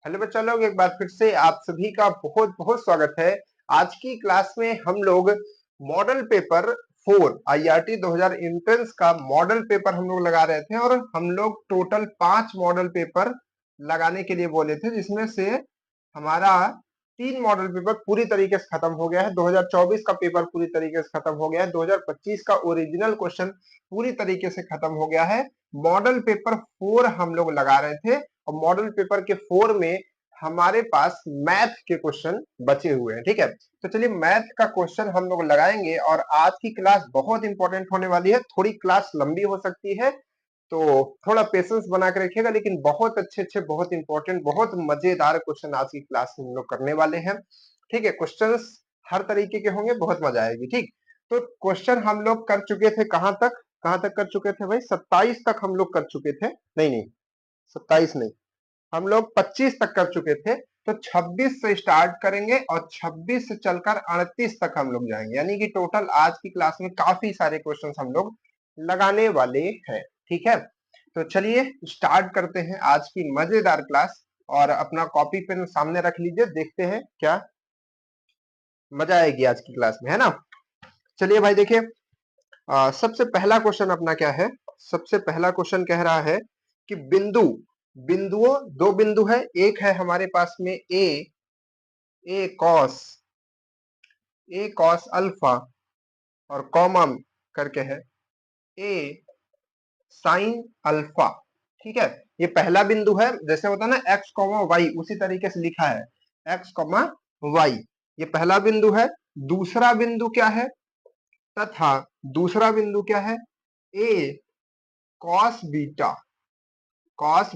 Hello बच्चा लोग, एक बार फिर से आप सभी का बहुत बहुत स्वागत है। आज की क्लास में हम लोग मॉडल पेपर 4 IRT 2000 एंट्रेंस का मॉडल पेपर हम लोग लगा रहे थे और हम लोग टोटल 5 मॉडल पेपर लगाने के लिए बोले थे, जिसमें से हमारा 3 मॉडल पेपर पूरी तरीके से खत्म हो गया है। 2024 का पेपर पूरी तरीके से खत्म हो गया है। 2025 का ओरिजिनल क्वेश्चन पूरी तरीके से खत्म हो गया है। मॉडल पेपर 4 हम लोग लगा रहे थे और मॉडल पेपर के 4 में हमारे पास मैथ के क्वेश्चन बचे हुए हैं। ठीक है, तो चलिए मैथ का क्वेश्चन हम लोग लगाएंगे और आज की क्लास बहुत इंपॉर्टेंट होने वाली है। थोड़ी क्लास लंबी हो सकती है, तो थोड़ा पेशेंस बना के रखिएगा, लेकिन बहुत अच्छे बहुत इंपॉर्टेंट बहुत मजेदार क्वेश्चन आज की क्लास में हम लोग करने वाले हैं। ठीक है, क्वेश्चंस हर तरीके के होंगे, बहुत मजा आएगी। ठीक, तो क्वेश्चन हम लोग कर चुके थे कहां तक कर चुके थे भाई? 27 तक हम लोग कर चुके थे। नहीं, 27 नहीं, हम लोग 25 तक कर चुके थे। तो 26 से स्टार्ट करेंगे और 26 से चलकर 38 तक हम लोग जाएंगे, यानी कि टोटल आज की क्लास में काफी सारे क्वेश्चंस हम लोग लगाने वाले हैं। ठीक है, तो चलिए स्टार्ट करते हैं आज की मजेदार क्लास। और अपना कॉपी पेन सामने रख लीजिए, देखते हैं क्या मजा आएगी आज की क्लास में, है ना। चलिए भाई देखिए, सबसे पहला क्वेश्चन अपना क्या है? सबसे पहला क्वेश्चन कह रहा है कि बिंदुओं, दो बिंदु है, एक है हमारे पास में ए कॉस अल्फा और कॉमा करके है ए साइन अल्फा। ठीक है, ये पहला बिंदु है, जैसे होता है ना एक्स कॉमा वाई, उसी तरीके से लिखा है एक्स कॉमा वाई। ये पहला बिंदु है। दूसरा बिंदु क्या है? तथा दूसरा बिंदु क्या है? ए कॉस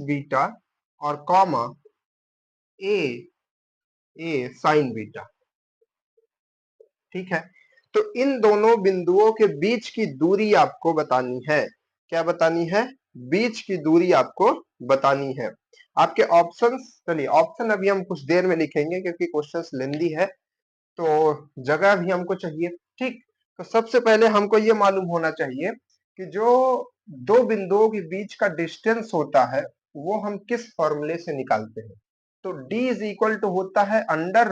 बीटा और कॉमा ए साइन बीटा। ठीक है, तो इन दोनों बिंदुओं के बीच की दूरी आपको बतानी है। क्या बतानी है? बीच की दूरी आपको बतानी है। आपके ऑप्शंस, चलिए ऑप्शन अभी हम कुछ देर में लिखेंगे क्योंकि क्वेश्चंस लेंदी है, तो जगह भी हमको चाहिए। ठीक, तो सबसे पहले हमको ये मालूम होना चाहिए कि जो दो बिंदुओं के बीच का डिस्टेंस होता है वो हम किस फॉर्मूले से निकालते हैं। तो d इज इक्वल टू होता है under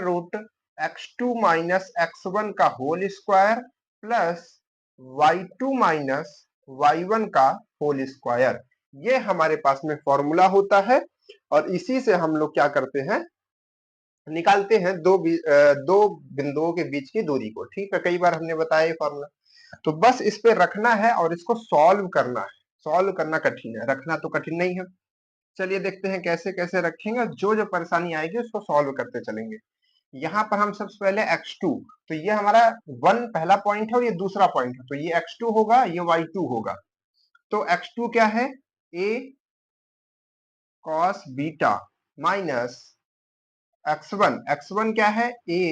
root x2 minus x1 का whole square plus y2 minus y1 का होल स्क्वायर। ये हमारे पास में फॉर्मूला होता है और इसी से हम लोग क्या करते हैं, निकालते हैं दो बिंदुओं के बीच की दूरी को। ठीक है, कई बार हमने बताया ये फॉर्मूला, तो बस इस पे रखना है और इसको सॉल्व करना है। सॉल्व करना कठिन है, रखना तो कठिन नहीं है। चलिए देखते हैं कैसे कैसे रखेंगे, जो जो परेशानी आएगी उसको सॉल्व करते चलेंगे। यहाँ पर हम सबसे पहले x2, तो ये हमारा वन पहला पॉइंट है और ये दूसरा पॉइंट है, तो ये x2 होगा, ये y2 होगा। तो x2 क्या है? a cos beta minus x1 क्या है? a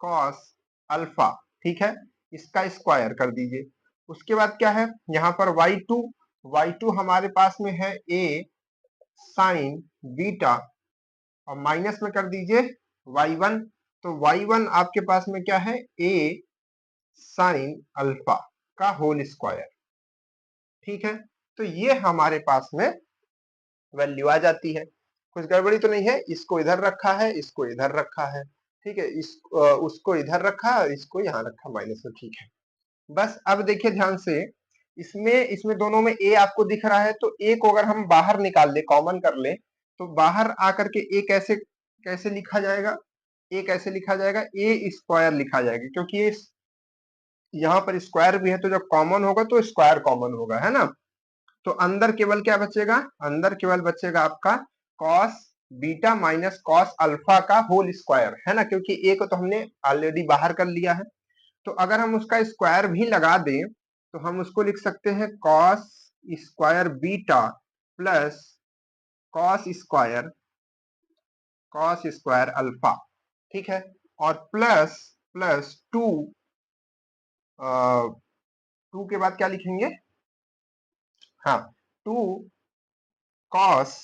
cos alpha. ठीक है, इसका स्क्वायर कर दीजिए। उसके बाद क्या है यहाँ पर? y2 हमारे पास में है a साइन बीटा और माइनस में कर दीजिए y1। तो y1 आपके पास में क्या है? a साइन अल्फा का होल स्क्वायर। ठीक है, तो ये हमारे पास में वैल्यू आ जाती है। कुछ गड़बड़ी तो नहीं है? इसको इधर रखा है, इसको इधर रखा है। ठीक है, उसको इधर रखा, इसको यहाँ रखा माइनस में। ठीक है, बस अब देखिए ध्यान से, इसमें इसमें दोनों में a आपको दिख रहा है, तो a को अगर हम बाहर निकाल ले, कॉमन कर ले, तो बाहर आकर के a कैसे कैसे लिखा जाएगा? a कैसे लिखा जाएगा? a स्क्वायर लिखा जाएगा, क्योंकि ये यहाँ पर स्क्वायर भी है, तो जब कॉमन होगा तो स्क्वायर कॉमन होगा, है ना। तो अंदर केवल क्या बचेगा? अंदर केवल बचेगा आपका cos beta minus cos alpha का होल स्क्वायर, है ना, क्योंकि a को तो हमने ऑलरेडी बाहर कर लिया है। तो अगर हम उसका स्क्वायर भी लगा दें तो हम उसको लिख सकते हैं cos square beta plus cos square alpha. ठीक है, और प्लस प्लस टू, टू के बाद क्या लिखेंगे? हाँ, two cos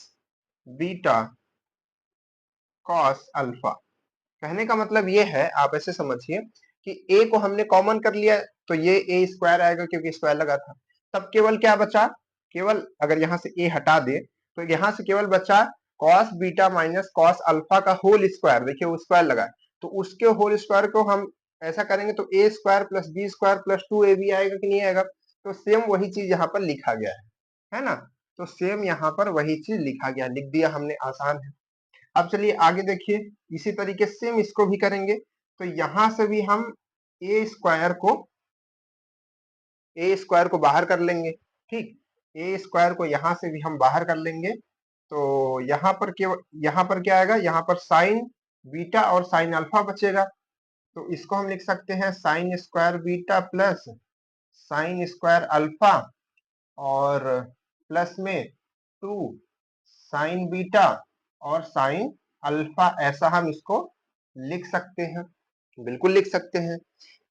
beta cos alpha. कहने का मतलब ये है, आप ऐसे समझिए कि a को हमने कॉमन कर लिया, तो ये a स्क्वायर आएगा क्योंकि स्क्वायर लगा था। तब केवल क्या बचा? केवल अगर यहाँ से a हटा दे तो यहाँ से केवल बचा cos beta minus cos alpha का होल स्क्वायर, देखिए वो स्क्वायर लगा है, तो उसके होल स्क्वायर को हम ऐसा करेंगे तो a square plus b square plus 2ab आएगा कि नहीं आएगा। तो सेम वही चीज यहाँ पर लिखा गया है ना। तो सेम यहाँ पर वही चीज लिखा गया, लिख दिया हमने, आसान है। अब चलिए आगे देखिए, इसी तरीके से सेम इसको भी करेंगे। तो यहां से भी हम ए स्क्वायर को बाहर कर लेंगे, ठीक। ए स्क्वायर को यहां से भी हम बाहर कर लेंगे। तो यहाँ पर क्या आएगा, यहाँ पर साइन बीटा और साइन अल्फा बचेगा। तो इसको हम लिख सकते हैं sign square beta plus sign square alpha और प्लस में 2 साइन बीटा और साइन अल्फा, ऐसा हम इसको लिख सकते हैं, बिल्कुल लिख सकते हैं।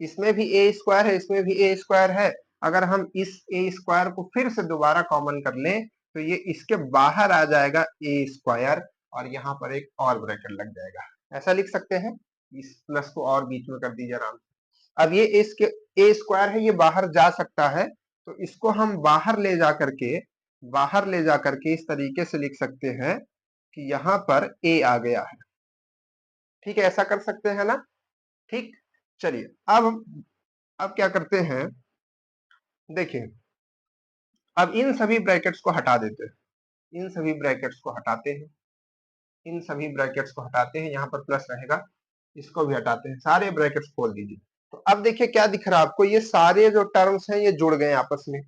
इसमें भी ए स्क्वायर है, इसमें भी ए स्क्वायर है। अगर हम इस ए स्क्वायर को फिर से दोबारा कॉमन कर लें तो ये इसके बाहर आ जाएगा ए स्क्वायर, और यहाँ पर एक और ब्रैकेट लग जाएगा, ऐसा लिख सकते हैं। इस प्लस को और बीच में कर दीजिए आराम से। अब ये इसके ए स्क्वायर है, ये बाहर जा सकता है, तो इसको हम बाहर ले जा करके इस तरीके से लिख सकते हैं कि यहाँ पर ए आ गया है, ठीक है, ऐसा कर सकते हैं ना, ठीक। चलिए अब क्या करते हैं, देखिए अब इन सभी ब्रैकेट्स को हटा देते हैं, इन सभी ब्रैकेट्स को हटाते हैं, इन सभी ब्रैकेट्स को हटाते हैं, यहाँ पर प्लस रहेगा, इसको भी हटाते हैं, सारे ब्रैकेट्स खोल दीजिए। तो अब देखिए क्या दिख रहा है आपको, ये सारे जो टर्म्स हैं ये जुड़ गए आपस में।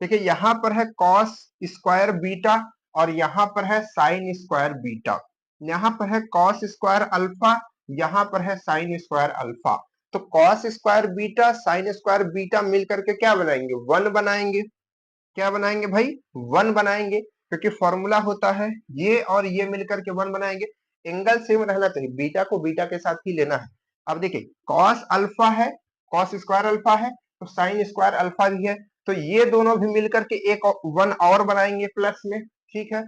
देखिए यहाँ पर है कॉस स्क्वायर बीटा और यहाँ पर है साइन स्क्वायर बीटा, यहाँ पर है कॉस स्क्वायर अल्फा, यहाँ पर है साइन स्क्वायर अल्फा। तो cos square beta sine square beta मिल करके क्या बनाएंगे, 1 बनाएंगे। क्या बनाएंगे भाई, 1 बनाएंगे, क्योंकि फॉर्मूला होता है ये और ये मिलकर के 1 बनाएंगे। एंगल सेम रहना चाहिए, बीटा को बीटा के साथ ही लेना है। अब देखिए कॉस अल्फा है, कॉस स्क्वायर अल्फा है, तो साइन स्क्वायर अल्फा भी है, तो ये दोनों भी मिलकर के एक 1 और बनाएंगे प्लस में, ठीक है।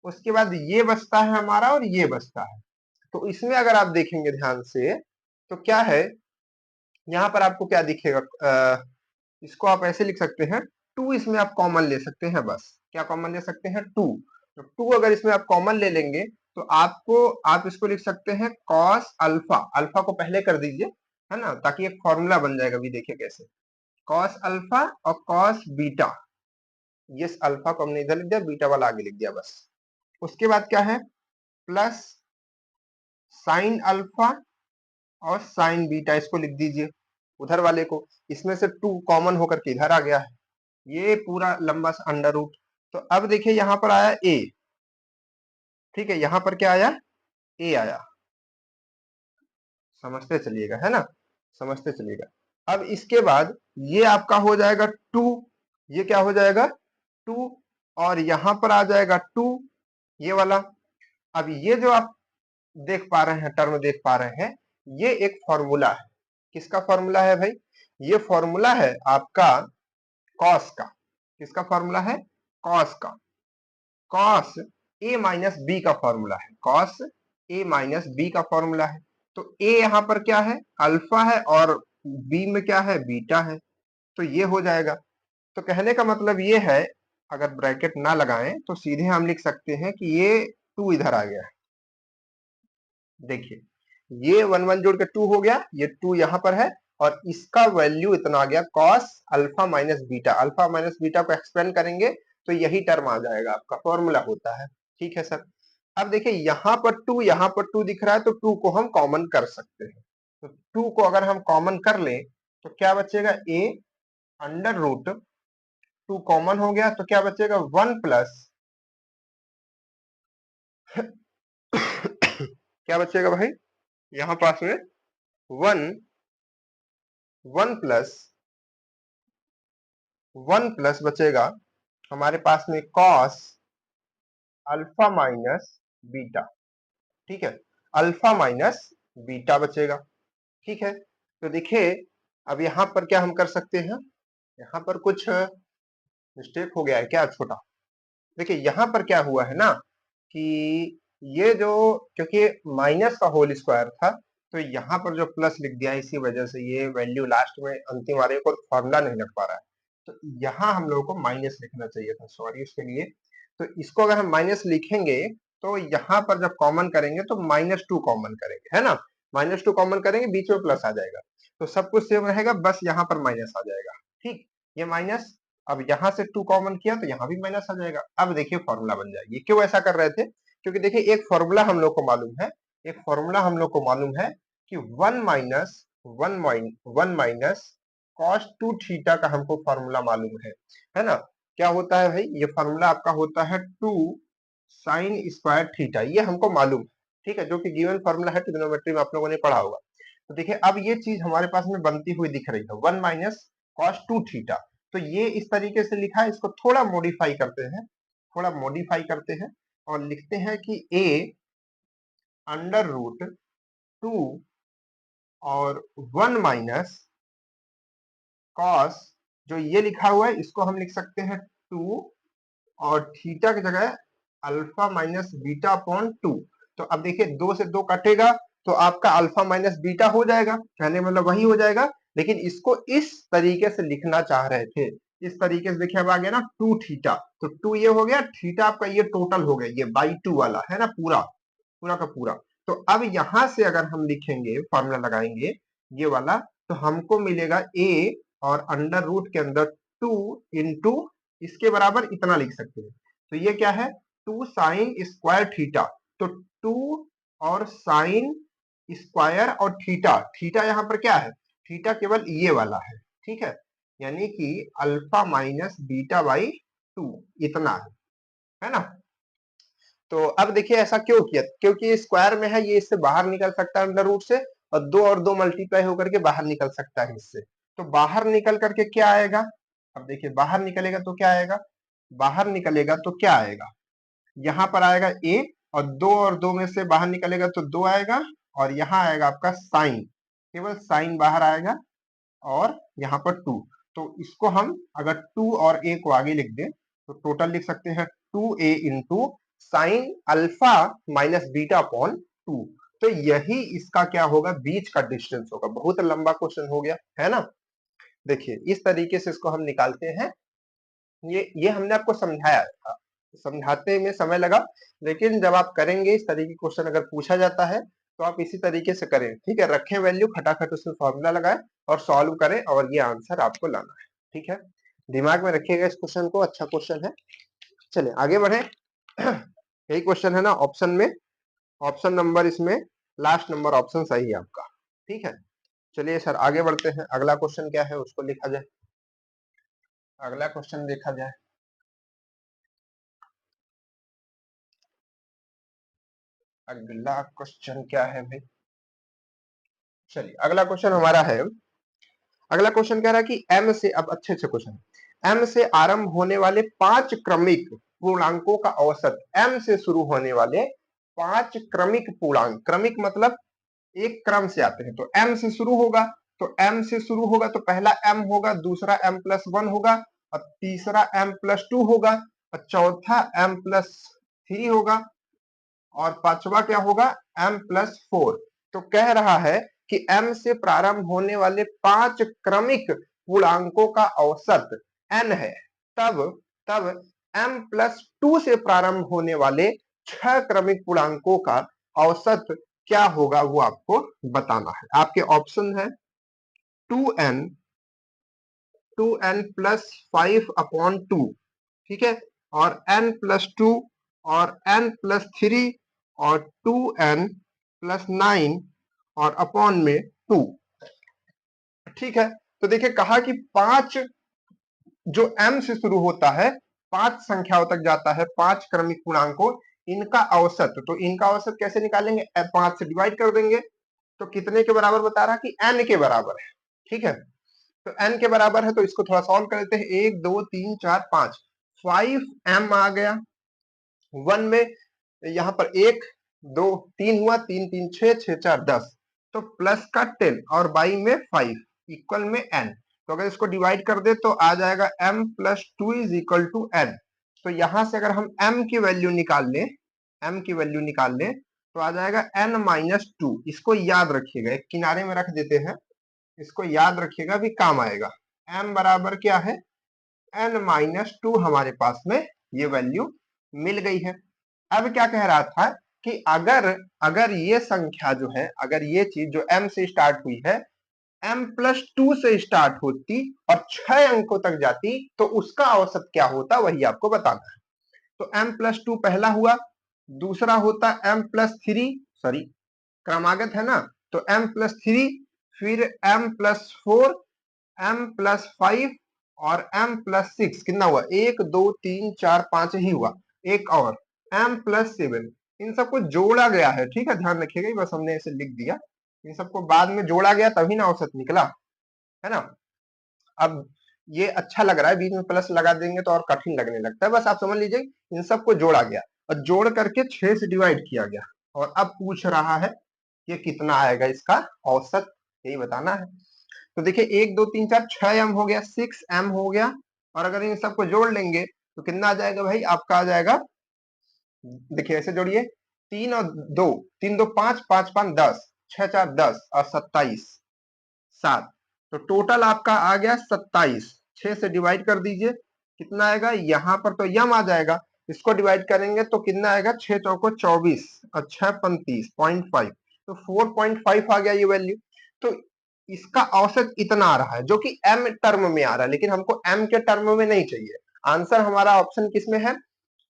उसके बाद ये बचता है हमारा और ये बचता है। तो इसमें अगर आप देखेंगे ध्यान से तो क्या है, यहाँ पर आपको क्या दिखेगा, इसको आप ऐसे लिख सकते हैं 2, इसमें आप कॉमन ले सकते हैं, बस क्या कॉमन ले सकते हैं 2। तो 2 अगर इसमें आप कॉमन ले लेंगे तो आप इसको लिख सकते हैं कॉस अल्फा, अल्फा को पहले कर दीजिए, है ना, ताकि एक फॉर्मूला बन जाएगा, भी देखिए कैसे, कॉस अल्फा और कॉस बीटा, ये अल्फा को हमने इधर लिख दिया, बीटा वाला आगे लिख दिया बस। उसके बाद क्या है, प्लस साइन अल्फा और साइन बीटा, इसको लिख दीजिए उधर वाले को, इसमें से 2 कॉमन होकर के इधर आ गया है, ये पूरा लंबा सा अंडर रूट। तो अब देखिए यहाँ पर आया ए, ठीक है, यहाँ पर क्या आया, ए आया, समझते चलिएगा, है ना, समझते चलिएगा। अब इसके बाद ये आपका हो जाएगा 2, ये क्या हो जाएगा 2, और यहाँ पर आ जाएगा 2, ये वाला। अब ये जो आप देख पा रहे हैं, टर्म देख पा रहे हैं, ये एक फॉर्मूला है, किसका फॉर्मूला है भाई, ये फॉर्मूला है आपका कॉस का, किसका फॉर्मूला है, कॉस का, कॉस ए माइनस बी का फॉर्मूला है, कॉस ए माइनस बी का फॉर्मूला है। तो ए यहाँ पर क्या है, अल्फा है, और बी में क्या है, बीटा है, तो ये हो जाएगा। तो कहने का मतलब ये है, अगर ब्रैकेट ना लगाएं तो सीधे हम लिख सकते हैं कि ये 2 इधर आ गया है, देखिए ये 1 1 जोड़ के 2 हो गया, ये 2 यहाँ पर है, और इसका वैल्यू इतना आ गया cos alpha minus beta, alpha minus beta को एक्सपेंड करेंगे तो यही टर्म आ जाएगा, आपका फॉर्मूला होता है, ठीक है सर। अब देखिए यहाँ पर 2, यहाँ पर 2 दिख रहा है, तो 2 को हम कॉमन कर सकते हैं। तो 2 को अगर हम कॉमन कर लें तो क्या बचेगा, ए अंडर रूट 2 कॉमन हो गया, तो क्या बचेगा 1 प्लस क्या बचेगा भाई, यहाँ पास में 1 प्लस बचेगा हमारे पास में कॉस अल्फा माइनस बीटा, ठीक है, अल्फा माइनस बीटा बचेगा, ठीक है। तो देखिए अब यहाँ पर क्या हम कर सकते हैं, यहाँ पर कुछ मिस्टेक हो गया है क्या छोटा, देखिए यहाँ पर क्या हुआ है ना कि ये जो, क्योंकि माइनस का होल स्क्वायर था, तो यहाँ पर जो प्लस लिख दिया, इसी वजह से ये वैल्यू लास्ट में अंतिम वाले को फॉर्मूला नहीं लग पा रहा है। तो यहाँ हम लोगों को माइनस लिखना चाहिए था, सॉरी उसके लिए। तो इसको अगर हम माइनस लिखेंगे तो यहाँ पर जब कॉमन करेंगे तो -2 कॉमन करेंगे, है ना, -2 कॉमन करेंगे, बीच में प्लस आ जाएगा, तो सब कुछ सेम रहेगा, बस यहाँ पर माइनस आ जाएगा। ठीक, ये माइनस, अब यहाँ से 2 कॉमन किया तो यहाँ भी माइनस आ जाएगा। अब देखिए फॉर्मूला बन जाएगी। क्यों ऐसा कर रहे थे? क्योंकि देखिए एक फॉर्मूला हम लोग को मालूम है, एक फॉर्मूला हम लोग को मालूम है कि 1 माइनस cos 2 थीटा का हमको फॉर्मूला मालूम है ना। क्या होता है भाई? ये फॉर्मूला आपका होता है 2 साइन स्क्वायर थीटा, ये हमको मालूम है, ठीक है, जो कि गिवन फॉर्मूला है, ट्रिग्नोमेट्री में आप लोगों ने पढ़ा होगा। तो देखिए अब ये चीज हमारे पास में बनती हुई दिख रही है, 1 माइनस cos 2 थीटा। तो ये इस तरीके से लिखा है, इसको थोड़ा मॉडिफाई करते हैं, थोड़ा मॉडिफाई करते हैं और लिखते हैं कि a अंडर रूट 2 और 1 माइनस कॉस, जो ये लिखा हुआ है इसको हम लिख सकते हैं 2 और थीटा की जगह अल्फा माइनस बीटा अपॉन 2। तो अब देखिए 2 से 2 कटेगा तो आपका अल्फा माइनस बीटा हो जाएगा, कहने मतलब वही हो जाएगा, लेकिन इसको इस तरीके से लिखना चाह रहे थे। इस तरीके से देखिए अब आ गया ना 2 थीटा, तो 2 ये हो गया, थीटा आपका ये टोटल हो गया, ये बाई 2 वाला है ना, पूरा पूरा का पूरा। तो अब यहां से अगर हम लिखेंगे, फॉर्मूला लगाएंगे ये वाला, तो हमको मिलेगा a और अंडर रूट के अंदर 2 इंटू इसके बराबर इतना लिख सकते हैं। तो ये क्या है? 2 साइन स्क्वायर थीटा। तो 2 और साइन स्क्वायर और थीटा, थीटा यहाँ पर क्या है? थीटा केवल ये वाला है, ठीक है, यानी कि अल्फा माइनस बीटा बाई 2 इतना है ना। तो अब देखिए ऐसा क्यों किया? क्योंकि स्क्वायर में है, ये इससे बाहर निकल सकता है अंडर रूट से, और दो मल्टीप्लाई होकर के बाहर निकल सकता है इससे। तो बाहर निकल करके क्या आएगा? अब देखिए बाहर निकलेगा तो क्या आएगा? बाहर निकलेगा तो क्या आएगा? यहाँ पर आएगा a, और दो में से बाहर निकलेगा तो 2 आएगा, और यहाँ आएगा आपका साइन, केवल साइन बाहर आएगा, और यहाँ पर 2। तो इसको हम अगर 2 और a को आगे लिख दें तो टोटल लिख सकते हैं 2a into sine alpha minus beta upon 2। तो यही इसका क्या होगा? बीच का डिस्टेंस होगा। बहुत लंबा क्वेश्चन हो गया है ना। देखिए इस तरीके से इसको हम निकालते हैं। ये हमने आपको समझाया था, समझाते में समय लगा, लेकिन जब आप करेंगे इस तरीके क्वेश्चन अगर पूछा जाता है तो आप इसी तरीके से करें, ठीक है, रखें वैल्यू, खटाखट उसमें फॉर्मूला लगाएं और सॉल्व करें, और ये आंसर आपको लाना है, ठीक है, दिमाग में रखिएगा इस क्वेश्चन को, अच्छा क्वेश्चन है। चलिए आगे बढ़े। यही क्वेश्चन है ना ऑप्शन में, ऑप्शन नंबर इसमें लास्ट नंबर ऑप्शन सही है आपका, ठीक है। चलिए सर आगे बढ़ते हैं, अगला क्वेश्चन क्या है उसको लिखा जाए, अगला क्वेश्चन देखा जाए। अगला क्वेश्चन क्या है भाई? चलिए अगला क्वेश्चन हमारा है, अगला क्वेश्चन कह रहा है कि m से, अब अच्छे अच्छे क्वेश्चन, m से आरंभ होने वाले 5 क्रमिक पूर्णांकों का औसत, m से शुरू होने वाले 5 क्रमिक पूर्णांक, क्रमिक मतलब एक क्रम से आते हैं, तो m से शुरू होगा, तो m से शुरू होगा तो पहला m होगा, दूसरा m प्लस 1 होगा, और तीसरा m प्लस 2 होगा, और चौथा m प्लस 3 होगा, और पांचवा क्या होगा? m plus 4। तो कह रहा है कि m से प्रारंभ होने वाले 5 क्रमिक पूर्णांकों का औसत n है, तब तब m प्लस 2 से प्रारंभ होने वाले 6 क्रमिक पूर्णांकों का औसत क्या होगा वो आपको बताना है। आपके ऑप्शन है 2n, 2n प्लस 5 अपॉन 2, ठीक है, और n प्लस 2, और n प्लस 3, और 2n प्लस 9, और अपॉन में 2, ठीक है। तो देखिए कहा कि 5 जो m से शुरू होता है, 5 संख्याओं तक जाता है, 5 क्रमिक पूर्णांकों, इनका औसत, तो इनका औसत कैसे निकालेंगे? 5 से डिवाइड कर देंगे, तो कितने के बराबर बता रहा कि n के बराबर है, ठीक है। तो n के बराबर है तो इसको थोड़ा सॉल्व कर लेते हैं, 1 2 3 4 5, 5m आ गया, 1 में यहाँ पर 1 2 3 हुआ, 3 3 6 6 4 10, तो प्लस का 10 और बाई में 5 इक्वल में n। तो अगर इसको डिवाइड कर दे तो आ जाएगा m plus 2 is equal to n। तो यहां से अगर हम m की वैल्यू निकाल लें, m की वैल्यू निकाल लें तो आ जाएगा n माइनस 2। इसको याद रखिएगा, एक किनारे में रख देते हैं, इसको याद रखिएगा भी काम आएगा। m बराबर क्या है? n माइनस 2 हमारे पास में ये वैल्यू मिल गई है। अब क्या कह रहा था कि अगर अगर ये संख्या जो है, अगर ये चीज जो m से स्टार्ट हुई है m+2 से स्टार्ट होती और 6 अंकों तक जाती तो उसका औसत क्या होता, वही आपको बताना है। तो m+2 पहला हुआ, दूसरा होता m+3, सॉरी क्रमागत है ना, तो m+3, फिर m+4, m+5 और m+6 कितना हुआ, 1 2 3 4 5 ही हुआ, एक और m+7, इन सबको जोड़ा गया है। ठीक है, ध्यान रखिएगा, बस हमने ऐसे लिख दिया, इन सबको बाद में जोड़ा गया तभी ना औसत निकला, है ना। अब ये अच्छा लग रहा है, बीच में प्लस लगा देंगे तो और कठिन लगने लगता है, बस आप समझ लीजिए इन सबको जोड़ा गया और जोड़ करके 6 से डिवाइड किया गया, और अब पूछ रहा है ये कितना आएगा इसका औसत, यही बताना है। तो देखिए 1 2 3 4 6m हो गया, 6m हो गया, और अगर इन सबको जोड़ लेंगे तो कितना आ जाएगा भाई, आपका आ जाएगा, देखिए ऐसे जोड़िए, 3 और 2, 3 2 5, 5 5 10, 6 4 10 और 27 7, तो टोटल आपका आ गया 27। 6 से डिवाइड कर दीजिए, कितना आएगा, यहाँ पर तो यम आ जाएगा, इसको डिवाइड करेंगे तो कितना आएगा, 6 चौको 24 और 6 35 0.5, तो 4.5 आ गया ये वैल्यू। तो इसका औसत इतना आ रहा है जो कि m टर्म में आ रहा है, लेकिन हमको m के टर्म में नहीं चाहिए। आंसर हमारा ऑप्शन किस में है,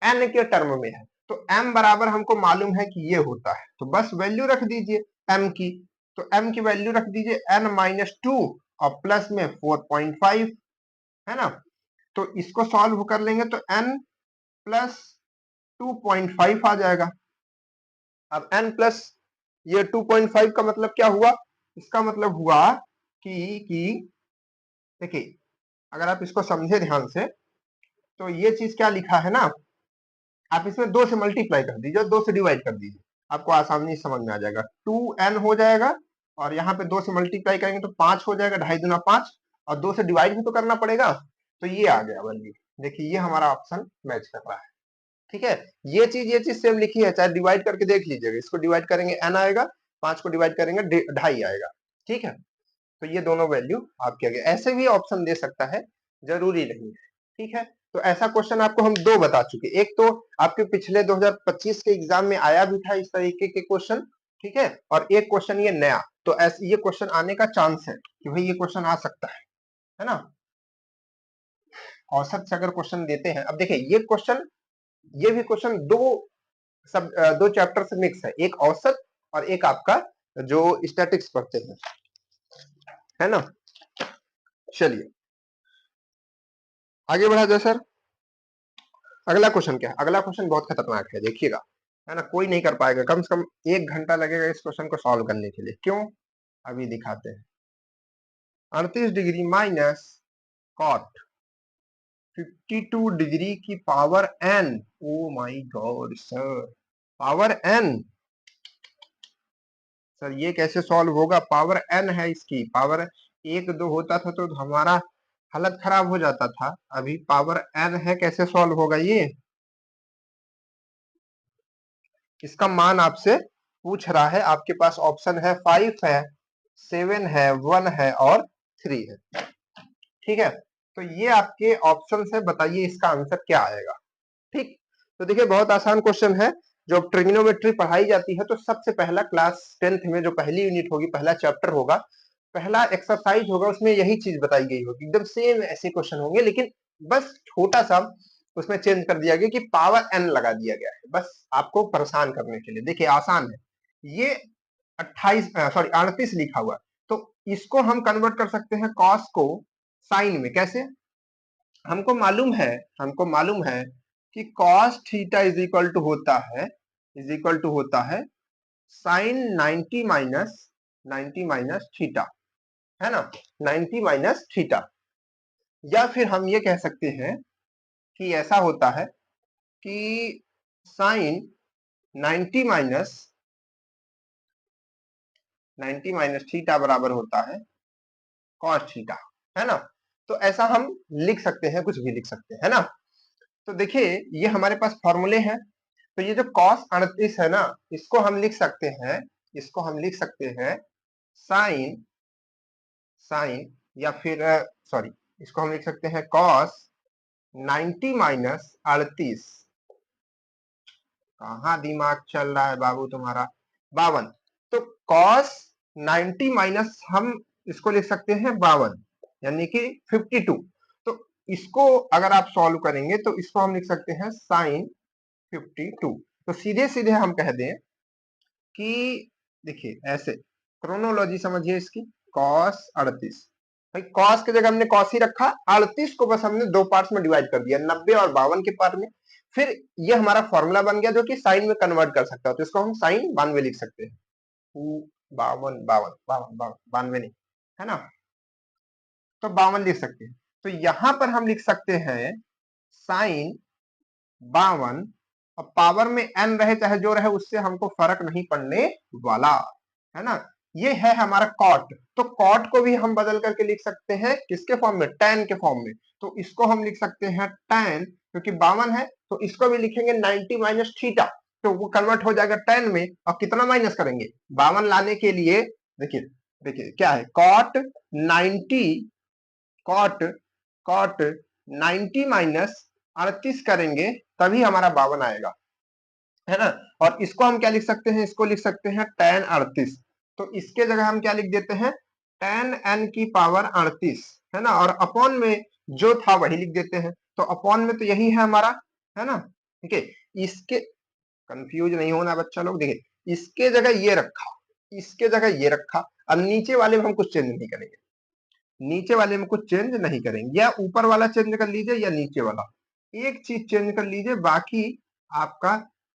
n के टर्म में है। तो m बराबर हमको मालूम है कि ये होता है, तो बस वैल्यू रख दीजिए m की, तो m की वैल्यू रख दीजिए n-2 और प्लस में 4.5, है ना। तो इसको सॉल्व कर लेंगे तो n प्लस 2.5 आ जाएगा। अब n प्लस ये 2.5 का मतलब क्या हुआ, इसका मतलब हुआ कि देखिए अगर आप इसको समझे ध्यान से तो ये चीज क्या लिखा है ना, आप इसमें 2 से मल्टीप्लाई कर दीजिए और 2 से डिवाइड कर दीजिए, आपको आसानी से समझ में आ जाएगा। 2n हो जाएगा और यहाँ पे 2 से मल्टीप्लाई करेंगे तो 5 हो जाएगा, 2.5 दूना 5, और 2 से डिवाइड भी तो करना पड़ेगा, तो ये आ गया वैल्यू। देखिए ये हमारा ऑप्शन मैच कर रहा है। ठीक है, ये चीज सेम लिखी है, चाहे डिवाइड करके देख लीजिएगा, इसको डिवाइड करेंगे n आएगा, 5 को डिवाइड करेंगे 2.5 आएगा। ठीक है, तो ये दोनों वैल्यू आपके आगे, ऐसे भी ऑप्शन दे सकता है, जरूरी नहीं है। ठीक है, तो ऐसा क्वेश्चन आपको हम 2 बता चुके, एक तो आपके पिछले 2025 के एग्जाम में आया भी था इस तरीके के क्वेश्चन, ठीक है, और एक क्वेश्चन ये नया, तो ऐसे ये क्वेश्चन आने का चांस है कि भाई ये क्वेश्चन आ सकता है ना। औसत से अगर क्वेश्चन देते हैं, अब देखिए ये क्वेश्चन, ये भी क्वेश्चन दो चैप्टर से मिक्स है, एक औसत और एक आपका जो स्टैटिक्स पढ़ते हैं, है ना। चलिए आगे बढ़ा जाए सर। अगला क्वेश्चन क्या है, अगला क्वेश्चन बहुत खतरनाक है, देखिएगा, है ना, कोई नहीं कर पाएगा, कम से कम 1 घंटा लगेगा इस क्वेश्चन को सॉल्व करने के लिए। क्यों, अभी दिखाते हैं। 38 डिग्री माइनस कॉट 52 डिग्री की power n, oh my God sir, power n, sir ये कैसे सॉल्व होगा, पावर n है इसकी, पावर 1 2 होता था तो हमारा हालत खराब हो जाता था, अभी पावर n है, कैसे सॉल्व होगा ये, इसका मान आपसे पूछ रहा है, आपके पास ऑप्शन है 5 है, 7 है, 1 है और 3 है। ठीक है, तो ये आपके ऑप्शन है, बताइए इसका आंसर क्या आएगा। ठीक, तो देखिए बहुत आसान क्वेश्चन है, जो ट्रिग्नोमेट्री पढ़ाई जाती है तो सबसे पहला क्लास 10th में जो पहली यूनिट होगी, पहला चैप्टर होगा, पहला एक्सरसाइज होगा, उसमें यही चीज बताई गई होगी, एकदम सेम ऐसे क्वेश्चन होंगे, लेकिन बस छोटा सा उसमें चेंज कर दिया गया कि पावर n लगा दिया गया है, बस आपको परेशान करने के लिए। देखिए आसान है ये, 38 लिखा हुआ है, तो इसको हम कन्वर्ट कर सकते हैं कॉस को साइन में, कैसे, हमको मालूम है कि cos theta is equal to होता है साइन 90 माइनस थीटा, है ना, 90 माइनस थीटा, या फिर हम ये कह सकते हैं कि ऐसा होता है कि साइन 90 माइनस थीटा बराबर होता है कॉस थीटा, है ना। तो ऐसा हम लिख सकते हैं, कुछ भी लिख सकते हैं, है ना। तो देखिए ये हमारे पास फॉर्मूले हैं, तो ये जो cos 38 है ना, इसको हम लिख सकते हैं, इसको हम लिख सकते हैं साइन साइन या फिर सॉरी, इसको हम लिख सकते हैं cos 90 माइनस 38, कहाँ दिमाग चल रहा है बाबू तुम्हारा, 52। तो cos 90 माइनस हम इसको लिख सकते हैं 52, यानी कि 52। तो इसको अगर आप सॉल्व करेंगे तो इसको हम लिख सकते हैं साइन 52। तो सीधे सीधे हम कह दें कि देखिए ऐसे क्रोनोलॉजी समझिए इसकी, cos 38, भाई cos की जगह हमने cos ही रखा, 38 को बस हमने दो पार्ट्स में डिवाइड कर दिया, 90 और 52 के पार्ट में। फिर ये हमारा फॉर्मूला बन गया जो कि साइन में कन्वर्ट कर सकता है, तो इसको हम साइन 92 लिख सकते हैं। 52 52 52 92 नहीं है ना, तो 52 लिख सकते हैं। तो यहां पर हम लिख सकते हैं साइन 52, और पावर में n रहे चाहे जो रहे उससे हमको फर्क नहीं पड़ने वाला, है ना। ये है हमारा कॉट, तो कॉट को भी हम बदल करके लिख सकते हैं किसके फॉर्म में, tan के फॉर्म में। तो इसको हम लिख सकते हैं tan, क्योंकि 52 है तो इसको भी लिखेंगे 90 माइनस थीटा, तो वो कन्वर्ट हो जाएगा tan में। और कितना माइनस करेंगे, 52 लाने के लिए, देखिए देखिए क्या है, कॉट 90, कॉट कॉट 90 माइनस 38 करेंगे तभी हमारा 52 आएगा, है ना। और इसको हम क्या लिख सकते हैं, इसको लिख सकते हैं tan 38। तो इसके जगह हम क्या लिख देते हैं, tan n की पावर 38, है ना, और अपॉन में जो था वही लिख देते हैं। तो अपॉन में तो यही है हमारा, है ना। ठीक है, इसके कंफ्यूज नहीं होना बच्चा लोग, देखिए इसके जगह ये रखा, इसके जगह ये रखा, अब नीचे वाले में हम कुछ चेंज नहीं करेंगे, नीचे वाले में कुछ चेंज नहीं करेंगे, या ऊपर वाला चेंज कर लीजिए या नीचे वाला, एक चीज चेंज कर लीजिए, बाकी आपका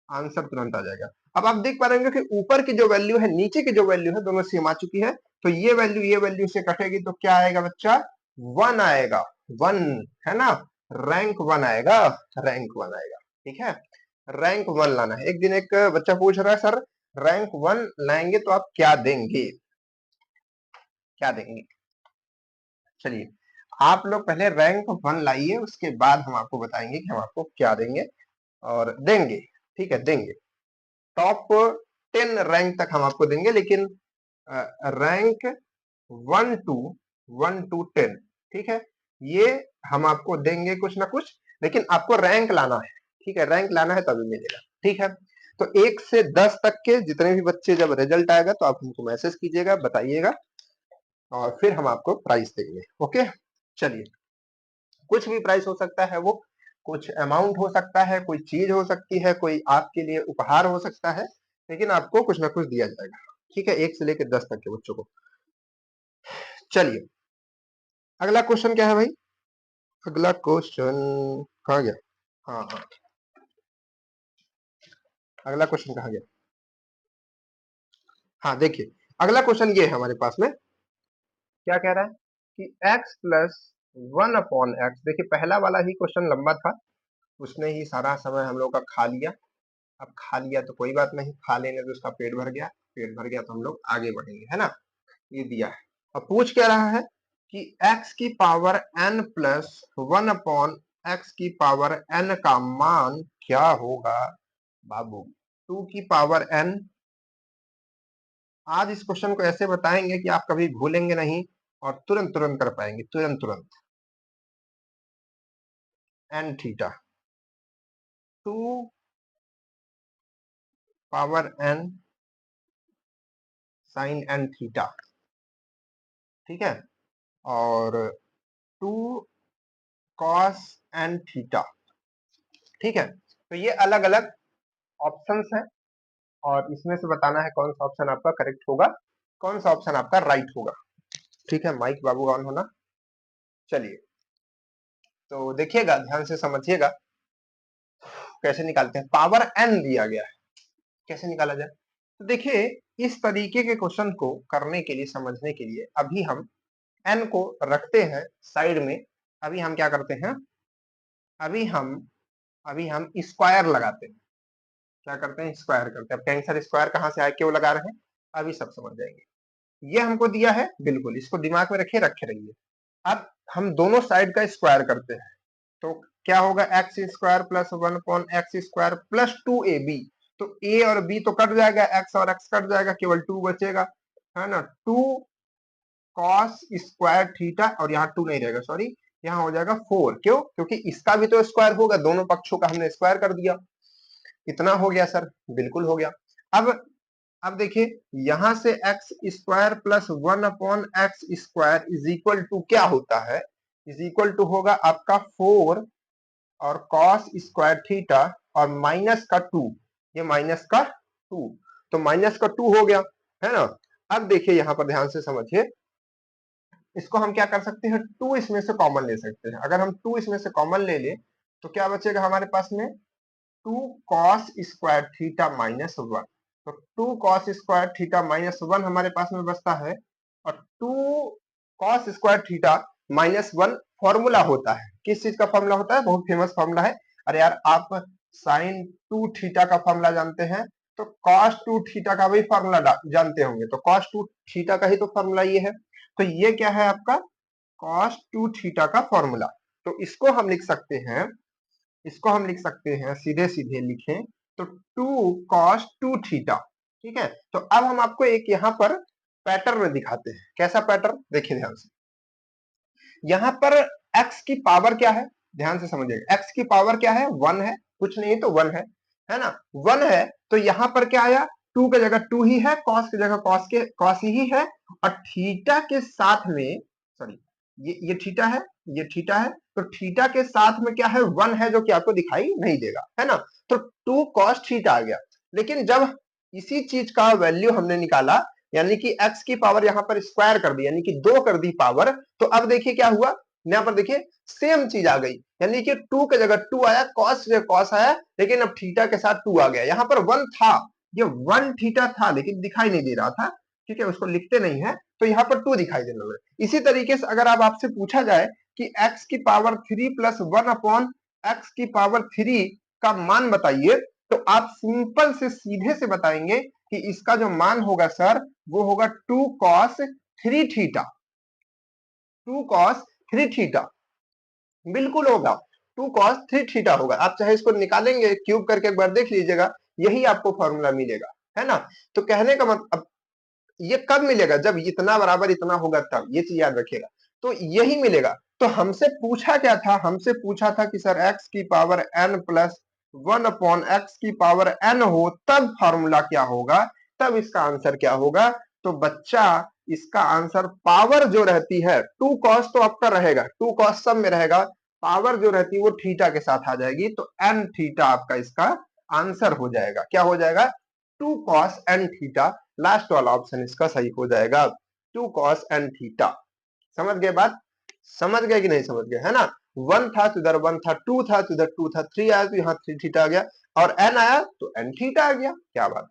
आंसर तुरंत आ जाएगा। अब आप देख पा रहे होंगे कि ऊपर की जो वैल्यू है नीचे की जो वैल्यू है दोनों सेम आ चुकी है, तो ये वैल्यू से कटेगी तो क्या आएगा बच्चा, 1 आएगा, 1, है ना, रैंक 1 आएगा, रैंक 1 आएगा। ठीक है, रैंक 1 लाना है। एक दिन एक बच्चा पूछ रहा है सर रैंक 1 लाएंगे तो आप क्या देंगे, क्या देंगे। चलिए आप लोग पहले रैंक 1 लाइए, उसके बाद हम आपको बताएंगे कि हम आपको क्या देंगे और देंगे। ठीक है, देंगे टॉप 10 रैंक तक हम आपको देंगे, लेकिन रैंक 1 to 10, ठीक है, ये हम आपको देंगे कुछ ना कुछ, लेकिन आपको रैंक लाना है। ठीक है, रैंक लाना है तभी मिलेगा। ठीक है, तो 1 से 10 तक के जितने भी बच्चे जब रिजल्ट आएगा तो आप हमको मैसेज कीजिएगा, बताइएगा, और फिर हम आपको प्राइस देंगे। ओके, चलिए कुछ भी प्राइस हो सकता है, वो कुछ अमाउंट हो सकता है, कोई चीज हो सकती है, कोई आपके लिए उपहार हो सकता है, लेकिन आपको कुछ ना कुछ दिया जाएगा। ठीक है, 1 से लेकर 10 तक के बच्चों को। चलिए अगला क्वेश्चन क्या है भाई, अगला क्वेश्चन कहाँ गया, हाँ हाँ, अगला क्वेश्चन कहाँ गया, हाँ देखिए अगला क्वेश्चन ये है हमारे पास में, क्या कह रहा है कि x प्लस 1/x, देखिए पहला वाला ही क्वेश्चन लंबा था, उसने ही सारा समय हम लोग का खा लिया। अब खा लिया तो कोई बात नहीं, खा लेने तो उसका पेट भर गया, पेट भर गया तो हम लोग आगे बढ़ेंगे, है ना। ये दिया है, अब पूछ क्या रहा है कि x की पावर n प्लस 1/x की पावर n का मान क्या होगा बाबू, 2 की पावर n। आज इस क्वेश्चन को ऐसे बताएंगे कि आप कभी भूलेंगे नहीं और तुरंत तुरंत कर पाएंगे, तुरंत तुरंत। n theta, 2 power n sine n theta, ठीक है, और 2 कॉस n थीटा। ठीक है, तो ये अलग अलग ऑप्शंस हैं, और इसमें से बताना है कौन सा ऑप्शन आपका करेक्ट होगा, कौन सा ऑप्शन आपका राइट होगा। ठीक है, माइक बाबू ऑन होना। चलिए तो देखिएगा, ध्यान से समझिएगा कैसे निकालते हैं। पावर n दिया गया है, कैसे निकाला जाए, तो देखिए इस तरीके के क्वेश्चन को करने के लिए, समझने के लिए अभी हम n को रखते हैं साइड में। अभी हम क्या करते हैं, अभी हम अभी हम स्क्वायर लगाते हैं, क्या करते हैं, स्क्वायर करते हैं। अब टेंसर स्क्वायर कहाँ से आए, क्यों लगा रहे हैं, अभी सब समझ जाएंगे। ये हमको दिया है, बिल्कुल इसको दिमाग में रखे रखे रहिए। अब हम दोनों साइड का स्क्वायर करते हैं, तो क्या होगा, x square plus 1/x² plus 2ab। तो a और b तो कट जाएगा, x और x कट जाएगा, केवल 2 बचेगा, है ना। 2 कॉस स्क्वायर थीटा, और यहाँ 2 नहीं रहेगा, सॉरी, यहाँ हो जाएगा 4। क्यों, क्योंकि इसका भी तो स्क्वायर होगा, दोनों पक्षों का हमने स्क्वायर कर दिया। इतना हो गया सर, बिल्कुल हो गया। अब देखिए यहां से x square plus 1/x² is equal to क्या होता है, इज इक्वल टू होगा आपका 4 और कॉस स्क्वायर थीटा और माइनस का 2, ये माइनस का 2, तो माइनस का 2 हो गया, है ना। अब देखिए यहां पर ध्यान से समझिए, इसको हम क्या कर सकते हैं, 2 इसमें से कॉमन ले सकते हैं। अगर हम 2 इसमें से कॉमन ले ले तो क्या बचेगा हमारे पास में, 2 कॉस स्क्वायर थीटा माइनस 1, तो 2 कॉस स्क्वायर थीटा माइनस 1 हमारे पास में बचता है, और 2 cos square theta minus 1 formula होता है, किस चीज का फॉर्मूला होता है, बहुत फेमस फॉर्मूला है। अरे यार आप साइन 2 थीटा का फॉर्मूला जानते हैं, तो कॉस 2 थीटा का भी फॉर्मूला जानते होंगे, तो कॉस 2 थीटा का ही तो फॉर्मूला ये है। तो ये क्या है आपका कॉस 2 थीटा का फॉर्मूला। तो इसको हम लिख सकते हैं, इसको हम लिख सकते हैं, सीधे सीधे लिखें तो 2 कॉस 2 थीटा, ठीक है। तो अब हम आपको एक यहाँ पर पैटर्न दिखाते हैं, कैसा पैटर्न, देखिए ध्यान से। यहाँ पर x की पावर क्या है, ध्यान से समझिएगा, x की पावर क्या है, 1 है, कुछ नहीं तो 1 है ना, 1 है। तो यहाँ पर क्या आया, 2 की जगह 2 ही है, cos की जगह cos ही है, और थीटा के साथ में, सॉरी ये थीटा है, ये थीटा है, तो थीटा के साथ में क्या है, 1 है, जो कि आपको दिखाई नहीं देगा, है ना। तो 2 cos थीटा आ गया। लेकिन जब इसी चीज का वैल्यू हमने निकाला, यानी कि x की पावर यहाँ पर स्क्वायर कर दी, यानी कि 2 कर दी पावर, तो अब देखिए क्या हुआ, यहाँ पर देखिए सेम चीज आ गई, यानी कि 2 की जगह 2 आया, cos से cos आया, लेकिन अब थीटा के साथ 2 आ गया। यहाँ पर 1 था, ये 1 थीटा था, लेकिन दिखाई नहीं दे रहा था, ठीक है, उसको लिखते नहीं है, तो यहाँ पर 2 दिखाई देने लगा। इसी तरीके से अगर अब आपसे पूछा जाए कि x की पावर 3 प्लस 1/x की पावर 3 का मान बताइए, तो आप सिंपल से सीधे से बताएंगे कि इसका जो मान होगा सर, वो होगा 2 cos 3 थीटा, 2 cos 3 थीटा, बिल्कुल होगा, 2 cos 3 थीटा होगा। आप चाहे इसको निकालेंगे क्यूब करके एक बार देख लीजिएगा, यही आपको फॉर्मूला मिलेगा, है ना। तो कहने का मतलब ये कब मिलेगा, जब इतना बराबर इतना होगा तब, ये चीज याद रखिएगा, तो यही मिलेगा। तो हमसे पूछा क्या था, हमसे पूछा था कि सर x की पावर n प्लस 1/x की पावर n हो तब फॉर्मूला क्या होगा, तब इसका आंसर क्या होगा। तो बच्चा इसका आंसर पावर जो रहती है, 2 cos तो आपका रहेगा, 2 cos सब में रहेगा, पावर जो रहती है वो थीटा के साथ आ जाएगी, तो n थीटा आपका इसका आंसर हो जाएगा। क्या हो जाएगा, 2 cos n थीटा, लास्ट वाला ऑप्शन इसका सही हो जाएगा, 2 cos n थीटा। समझ गए बात, समझ गए कि नहीं समझ गए, है ना। 1 था तो इधर 1 था, 2 था तो इधर 2 था, 3 आया तो यहाँ 3 थीटा आ गया, और n आया तो n थीटा आ गया। क्या बात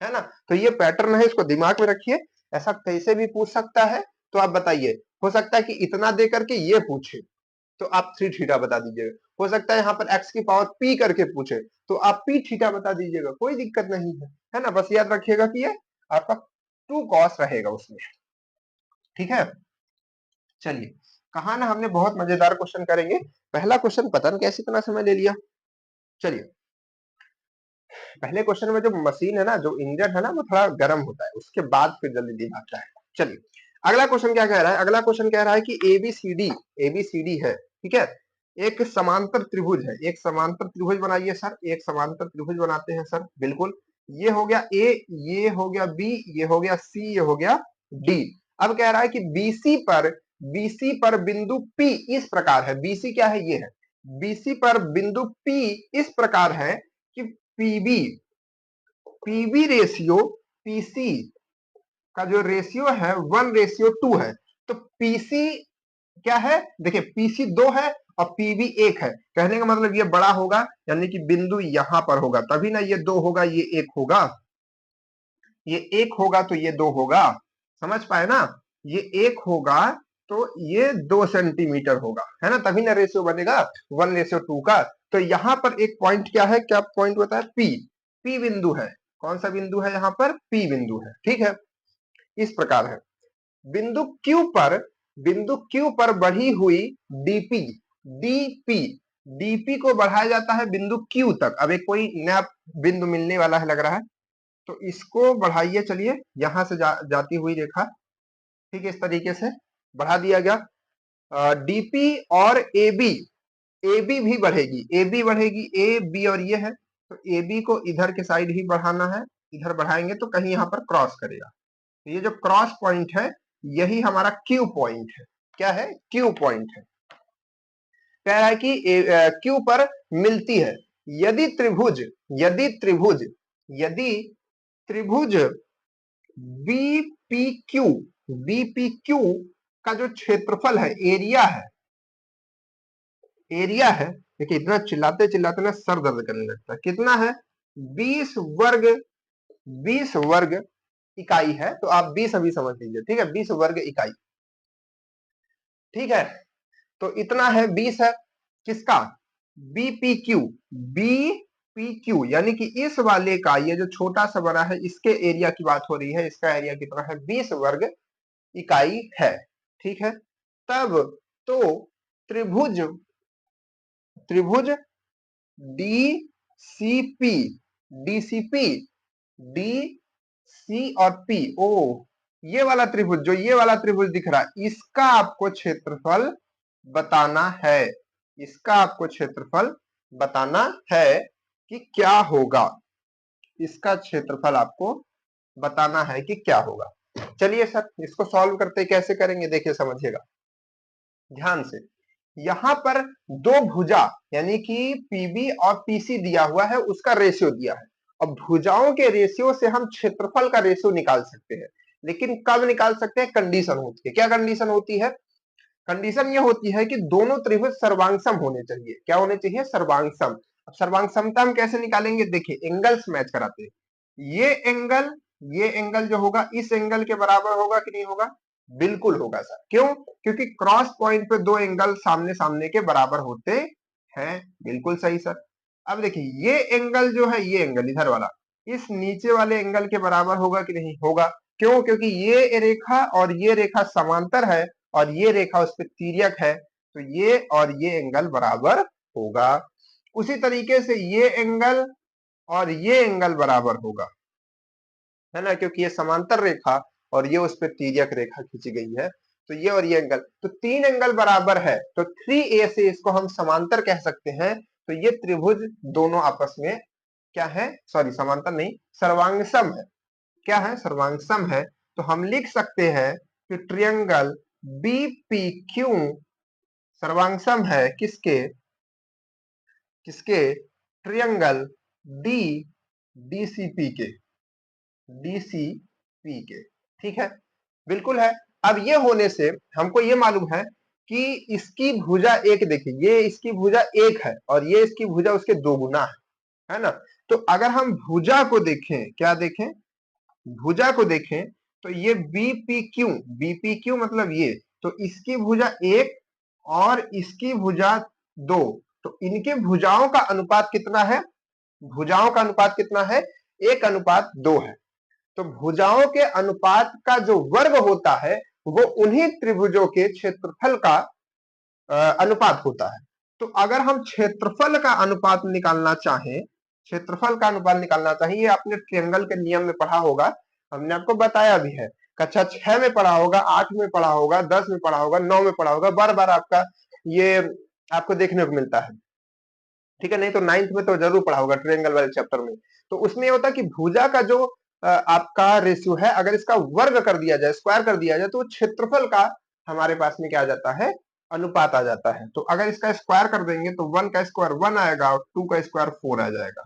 है ना। तो ये पैटर्न है, इसको दिमाग में रखिए, ऐसा कैसे भी पूछ सकता है। तो आप बताइए, हो सकता है कि इतना दे करके ये पूछे तो आप 3 थीटा बता दीजिएगा, हो सकता है यहाँ पर x की पावर p करके पूछे तो आप p थीटा बता दीजिएगा, कोई दिक्कत नहीं है ना। बस याद रखिएगा कि ये आपका 2 cos रहेगा उसमें, ठीक है। चलिए, कहा ना हमने बहुत मजेदार क्वेश्चन करेंगे। पहला क्वेश्चन पता नहीं कैसे इतना समय ले लिया। चलिए, पहले क्वेश्चन में जो मशीन है ना, जो इंजन है ना, वो थोड़ा गर्म होता है, उसके बाद फिर जल्दी दिन आता है। चलिए, अगला क्वेश्चन क्या कह रहा है, अगला क्वेश्चन कह रहा है कि एबीसीडी है, ठीक है, एक समांतर त्रिभुज है, एक समांतर त्रिभुज बनाइए सर, एक समांतर त्रिभुज बनाते हैं सर, बिल्कुल। ये हो गया ए, ये हो गया बी, ये हो गया सी, ये हो गया डी। अब कह रहा है कि बीसी पर बिंदु पी इस प्रकार है, बीसी क्या है, ये है, बीसी पर बिंदु पी इस प्रकार है कि पीबी पीबी रेशियो पीसी का जो रेशियो है 1:2 है। तो पीसी क्या है, देखिए पीसी 2 है और पीबी 1 है, कहने का मतलब ये बड़ा होगा, यानी कि बिंदु यहां पर होगा, तभी ना ये 2 होगा, ये 1 होगा, ये 1 होगा तो ये 2 होगा, समझ पाए ना, ये 1 होगा तो ये 2 सेंटीमीटर होगा, है ना, तभी ना रेशियो बनेगा 1:2 का। तो यहाँ पर एक पॉइंट क्या है, क्या पॉइंट होता है, पी बिंदु है, कौन सा बिंदु है, यहाँ पर पी बिंदु है, ठीक है। इस प्रकार है, बिंदु क्यू पर बढ़ी हुई डीपी डीपी डीपी को बढ़ाया जाता है बिंदु क्यू तक। अब एक कोई नया बिंदु मिलने वाला है लग रहा है, तो इसको बढ़ाइए, चलिए यहां से जाती हुई रेखा, ठीक है, इस तरीके से बढ़ा दिया गया। डीपी और एबी, एबी भी बढ़ेगी, एबी बढ़ेगी, ए बी और ये है, तो ए बी को इधर के साइड ही बढ़ाना है, इधर बढ़ाएंगे तो कहीं यहाँ पर क्रॉस करेगा। तो ये जो क्रॉस पॉइंट है यही हमारा क्यू पॉइंट है। क्या है? क्यू पॉइंट है। कह रहा है कि क्यू पर मिलती है। यदि त्रिभुज यदि त्रिभुज यदि त्रिभुज बीपीक्यू बीपीक्यू का जो क्षेत्रफल है, एरिया है, देखिए इतना चिल्लाते चिल्लाते ना सर दर्द करने लगता है। कितना है? 20 वर्ग 20 वर्ग इकाई है। तो आप 20 अभी समझ लीजिए, ठीक है, 20 वर्ग इकाई, ठीक है। तो इतना है 20 है किसका? बीपीक्यू बीपीक्यू यानी कि इस वाले का, ये जो छोटा सा बना है इसके एरिया की बात हो रही है। इसका एरिया कितना है? 20 वर्ग इकाई है, ठीक है। तब तो त्रिभुज त्रिभुज डीसीपी डीसीपी डी सी और पी, ओ ये वाला त्रिभुज, जो ये वाला त्रिभुज दिख रहा है, इसका आपको क्षेत्रफल बताना है। इसका आपको क्षेत्रफल बताना है कि क्या होगा। इसका क्षेत्रफल आपको बताना है कि क्या होगा। चलिए सर इसको सॉल्व करते कैसे करेंगे, देखिए समझिएगा ध्यान से। यहां पर दो भुजा यानी कि पीबी और पीसी दिया हुआ है, उसका रेशियो दिया है। अब भुजाओं के रेशियो से हम क्षेत्रफल का रेशियो निकाल सकते हैं, लेकिन कब निकाल सकते हैं? कंडीशन होती है। क्या कंडीशन होती है? कंडीशन ये होती है कि दोनों त्रिभुज सर्वांगसम होने चाहिए। क्या होने चाहिए? सर्वांगसम। अब सर्वांगसमता हम कैसे निकालेंगे? देखिए एंगल्स मैच कराते हैं। ये एंगल जो होगा इस एंगल के बराबर होगा कि नहीं होगा? बिल्कुल होगा सर। क्यों? क्योंकि क्रॉस पॉइंट पे दो एंगल सामने सामने के बराबर होते हैं। बिल्कुल सही सर। अब देखिए ये एंगल जो है, ये एंगल इधर वाला इस नीचे वाले एंगल के बराबर होगा कि नहीं होगा? क्यों? क्योंकि ये रेखा और ये रेखा समांतर है और ये रेखा उस पर तिर्यक है, तो ये और ये एंगल बराबर होगा। उसी तरीके से ये एंगल और ये एंगल बराबर होगा, है ना, क्योंकि ये समांतर रेखा और ये उस पर तिर्यक रेखा खींची गई है। तो ये और ये एंगल, तो तीन एंगल बराबर है, तो 3a से इसको हम समांतर कह सकते हैं। तो ये त्रिभुज दोनों आपस में क्या है? सॉरी समांतर नहीं, सर्वांगसम है। क्या है? सर्वांगसम है। तो हम लिख सकते हैं कि ट्रियंगल बीपीक्यू सर्वांगसम है किसके? किसके? ट्रियंगल डी डीसीपी के, डीसीपी के, ठीक है, बिल्कुल है। अब ये होने से हमको ये मालूम है कि इसकी भुजा एक, देखिए ये इसकी भुजा एक है और ये इसकी भुजा उसके दो गुना है ना। तो अगर हम भुजा को देखें, क्या देखें? भुजा को देखें तो ये बीपीक्यू मतलब ये, तो इसकी भुजा एक और इसकी भुजा दो, तो इनके भुजाओं का अनुपात कितना है? भुजाओं का अनुपात कितना है? 1:2 है। तो भुजाओं के अनुपात का जो वर्ग होता है वो उन्हीं त्रिभुजों के क्षेत्रफल का अनुपात होता है। तो अगर हम क्षेत्रफल का अनुपात निकालना चाहें, ये आपने ट्रायंगल के नियम में पढ़ा होगा, हमने आपको बताया भी है। कक्षा 6 में पढ़ा होगा, 8 में पढ़ा होगा, 10 में पढ़ा होगा, 9 में पढ़ा होगा, बार बार आपका ये आपको देखने को मिलता है, ठीक है। नहीं तो 9th में तो जरूर पढ़ा होगा ट्रायंगल वाले चैप्टर में। तो उसमें ये होता है कि भुजा का जो आपका रेशियो है, अगर इसका वर्ग कर दिया जाए, स्क्वायर कर दिया जाए, तो क्षेत्रफल का हमारे पास में क्या आ जाता है? अनुपात आ जाता है। तो अगर इसका स्क्वायर कर देंगे तो 1 का स्क्वायर 1 आएगा और 2 का स्क्वायर 4 आ जाएगा।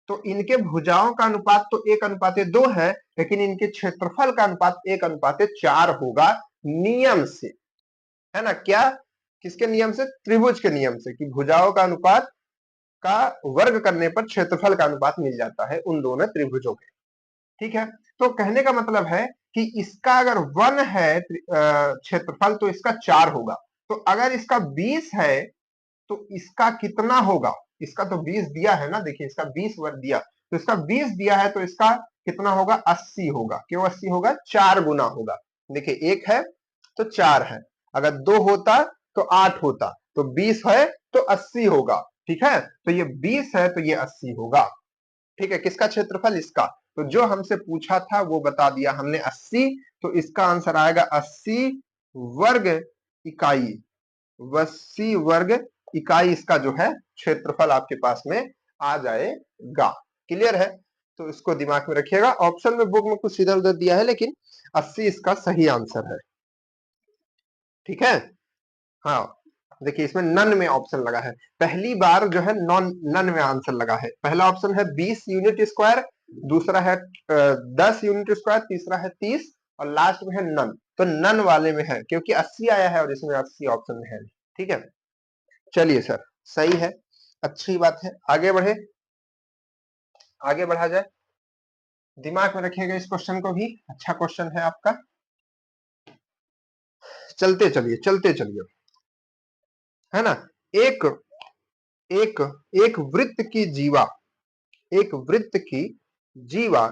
तो इनके भुजाओं का अनुपात तो 1:2 है, लेकिन इनके क्षेत्रफल का अनुपात 1:4 होगा नियम से, है ना। क्या? किसके नियम से? त्रिभुज के नियम से, कि भुजाओं का अनुपात का वर्ग करने पर क्षेत्रफल का अनुपात मिल जाता है उन दोनों त्रिभुजों के, ठीक है। तो कहने का मतलब है कि इसका अगर 1 है क्षेत्रफल, तो इसका 4 होगा। तो अगर इसका 20 है तो इसका कितना होगा? इसका तो 20 दिया है ना, देखिए इसका 20 वर्ग दिया, तो इसका 20 दिया है, तो इसका कितना होगा? 80 होगा। क्यों 80 होगा? 4 गुना होगा। देखिए 1 है तो 4 है, अगर 2 होता तो 8 होता, तो 20 है तो 80 होगा, ठीक है। तो ये 20 है तो ये 80 होगा, ठीक है। किसका क्षेत्रफल? इसका। तो जो हमसे पूछा था वो बता दिया हमने 80, तो इसका आंसर आएगा 80 वर्ग इकाई। 80 वर्ग इकाई इसका जो है क्षेत्रफल आपके पास में आ जाएगा। क्लियर है? तो इसको दिमाग में रखिएगा। ऑप्शन में बुक में कुछ इधर उधर दिया है, लेकिन 80 इसका सही आंसर है। ठीक है? हाँ, देखिए इसमें नन में ऑप्शन लगा है, पहली बार जो है नन में आंसर लगा है। पहला ऑप्शन है 20 यूनिट स्क्वायर, दूसरा है 10 यूनिट स्क्वायर, तीसरा है 30 और लास्ट में है नन। तो नन वाले में है, क्योंकि 80 आया है और इसमें 80 ऑप्शन में है। ठीक है, चलिए सर, सही है, अच्छी बात है। आगे बढ़े, आगे बढ़ा जाए। दिमाग में रखिएगा इस क्वेश्चन को भी, अच्छा क्वेश्चन है आपका। चलते चलिए, चलते चलिए, है ना। एक एक एक वृत्त की जीवा, एक वृत्त की जीवा,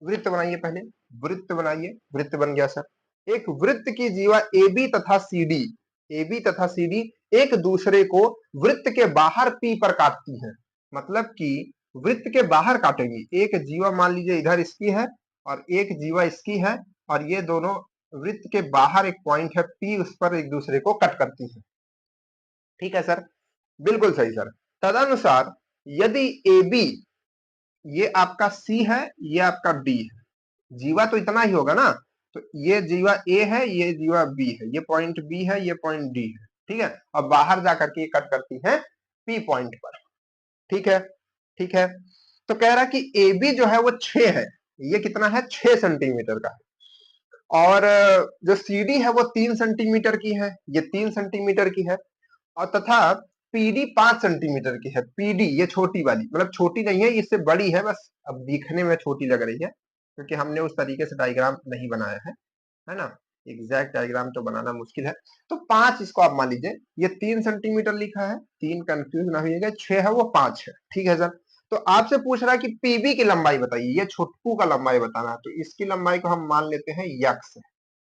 वृत्त बनाइए पहले, वृत्त बनाइए, वृत्त बन गया सर। एक वृत्त की जीवा AB तथा CD, AB तथा CD एक दूसरे को वृत्त के बाहर P पर काटती है। मतलब कि वृत्त के बाहर काटेगी। एक जीवा मान लीजिए इधर इसकी है और एक जीवा इसकी है, और ये दोनों वृत्त के बाहर एक पॉइंट है P, उस पर एक दूसरे को कट करती है। ठीक है सर, बिल्कुल सही सर। तदनुसार यदि AB, ये आपका C है, ये आपका D है, जीवा तो इतना ही होगा ना, तो ये जीवा A है, ये जीवा B है, ये पॉइंट B है, ये पॉइंट D है। ठीक है, अब बाहर जाकर के ये कट करती है P पॉइंट पर। ठीक है, ठीक है। तो कह रहा कि AB जो है वो 6 है, ये कितना है, 6 सेंटीमीटर का है। और जो CD है वो 3 सेंटीमीटर की है, ये 3 सेंटीमीटर की है। और तथा PD 5 सेंटीमीटर की है। PD ये छोटी वाली, मतलब छोटी नहीं है, इससे बड़ी है, बस अब दिखने में छोटी लग रही है, क्योंकि हमने उस तरीके से डायग्राम नहीं बनाया है ना। एग्जैक्ट डायग्राम तो बनाना मुश्किल है। तो 5 इसको आप मान लीजिए, ये 3 सेंटीमीटर लिखा है, 3 कंफ्यूज ना होइएगा, 6 है वो 5 है। ठीक है सर। तो आपसे पूछ रहा है कि पीबी की लंबाई बताइए, ये छोटकू का लंबाई बताना है। तो इसकी लंबाई को हम मान लेते हैं यक्स है।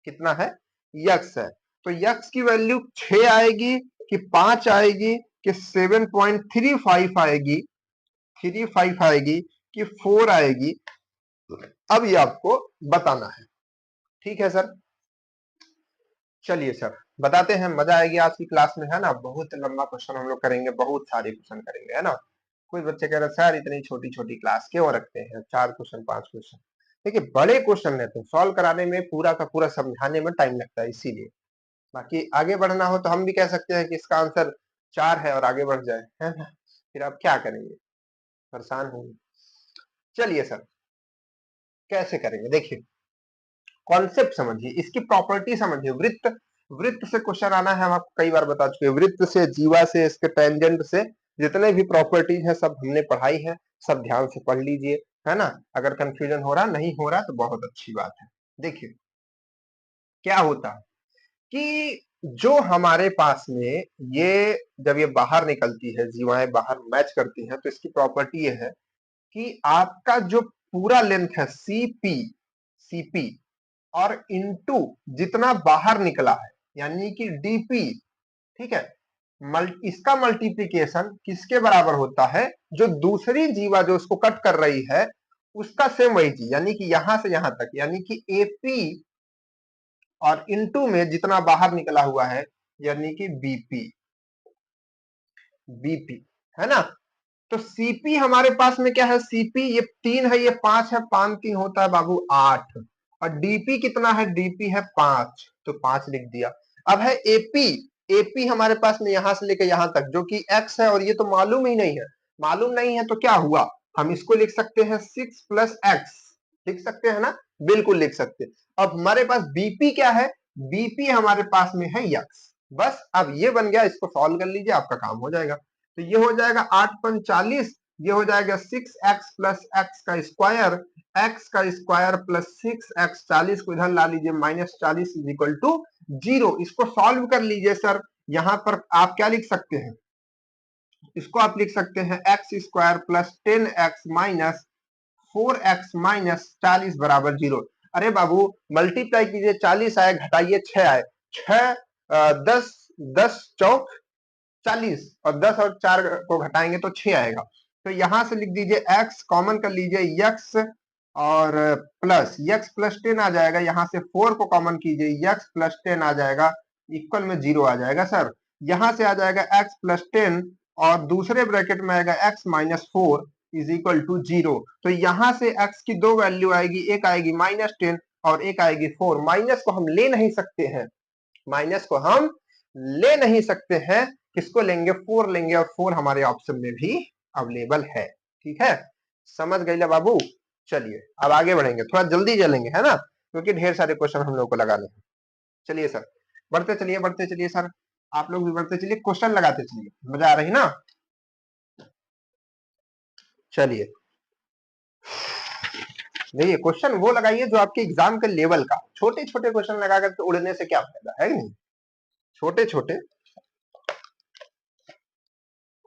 कितना है, यक्स है। तो यक्स की वैल्यू 6 आएगी कि 5 आएगी कि 7.35 आएगी, 35 आएगी कि 4 आएगी, अब ये आपको बताना है। ठीक है सर, चलिए सर बताते हैं, मजा आएगी आज की क्लास में, है ना। बहुत लंबा क्वेश्चन हम लोग करेंगे, बहुत सारे क्वेश्चन करेंगे, है ना। कुछ बच्चे कह रहे हैं सर इतनी छोटी छोटी क्लास क्यों रखते हैं, 4 क्वेश्चन 5 क्वेश्चन। देखिए बड़े क्वेश्चन रहते हैं, सॉल्व कराने में, पूरा का पूरा समझाने में टाइम लगता है, इसीलिए। बाकी आगे बढ़ना हो तो हम भी कह सकते हैं कि इसका आंसर 4 है और आगे बढ़ जाए, है ना। फिर आप क्या करेंगे, परेशान होंगे। चलिए सर, कैसे करेंगे, देखिए कॉन्सेप्ट समझिए, इसकी प्रॉपर्टी समझिए। वृत्त, वृत्त से क्वेश्चन आना है, हम आपको कई बार बता चुके हैं। वृत्त से, जीवा से, इसके टेंजेंट से जितने भी प्रॉपर्टीज है सब हमने पढ़ाई है, सब ध्यान से पढ़ लीजिए, है ना। अगर कंफ्यूजन हो रहा, नहीं हो रहा तो बहुत अच्छी बात है। देखिए क्या होता है कि जो हमारे पास में ये, जब ये बाहर निकलती है, जीवाएं बाहर मैच करती हैं, तो इसकी प्रॉपर्टी ये है कि आपका जो पूरा लेंथ है सीपी, सीपी और इनटू जितना बाहर निकला है, यानी कि डीपी, ठीक है, इसका मल्टीप्लीकेशन किसके बराबर होता है, जो दूसरी जीवा जो उसको कट कर रही है उसका सेम वही चीज, यानी कि यहां से यहां तक, यानी कि एपी और इनटू में जितना बाहर निकला हुआ है, यानी कि बीपी, बीपी, है ना। तो सीपी हमारे पास में क्या है, सीपी ये 3 है, ये 5 है, 5 3 होता है बाबू 8, और डीपी कितना है, डीपी है 5, तो 5 लिख दिया। अब है एपी, एपी हमारे पास में यहां से लेकर यहां तक, जो कि एक्स है, और ये तो मालूम ही नहीं है। मालूम नहीं है तो क्या हुआ, हम इसको लिख सकते हैं 6 प्लस एक्स, लिख सकते हैं ना, बिल्कुल लिख सकते हैं। अब हमारे पास बीपी क्या है, बीपी हमारे पास में है यक्स। बस अब ये बन गया, इसको सॉल्व कर लीजिए, आपका काम हो जाएगा। तो ये हो जाएगा 8 × 40, ये हो जाएगा 6x प्लस एक्स का स्क्वायर, एक्स का स्क्वायर प्लस 6x, 40 को इधर ला लीजिए, -40 इज इक्वल टू 0। इसको सॉल्व कर लीजिए सर। यहां पर आप क्या लिख सकते हैं, इसको आप लिख सकते हैं x square plus 10x minus 4x minus 40 बराबर 0। अरे बाबू मल्टीप्लाई कीजिए, 40 आए, घटाइए 6 आए, 6 10 10 चौक 40, और 10 और 4 को घटाएंगे तो 6 आएगा। तो यहां से लिख दीजिए x, कॉमन कर लीजिए x, और प्लस x प्लस 10 आ जाएगा, यहां से 4 को कॉमन कीजिए, x प्लस 10 आ जाएगा, इक्वल में 0 आ जाएगा सर। यहां से आ जाएगा x प्लस 10 और दूसरे ब्रैकेट में आएगा x minus 4 is equal to 0। तो यहां से x की दो वैल्यू आएगी, एक आएगी -10 और एक आएगी 4। माइनस को हम ले नहीं सकते हैं, माइनस को हम ले नहीं सकते हैं, किसको लेंगे? 4 लेंगे, और 4 हमारे ऑप्शन में भी अवेलेबल है। ठीक है, समझ गए ला बाबू? चलिए अब आगे बढ़ेंगे, थोड़ा जल्दी चलेंगे, है ना, क्योंकि ढेर सारे क्वेश्चन हम लोग को लगाने हैं। चलिए सर, बढ़ते चलिए सर, आप लोग भी बढ़ते चलिए, क्वेश्चन लगाते चलिए, मजा आ रही ना? चलिए देखिए, क्वेश्चन वो लगाइए जो आपके एग्जाम के लेवल का। छोटे छोटे क्वेश्चन लगाकर के उड़ने से क्या फायदा है, नहीं? छोटे छोटे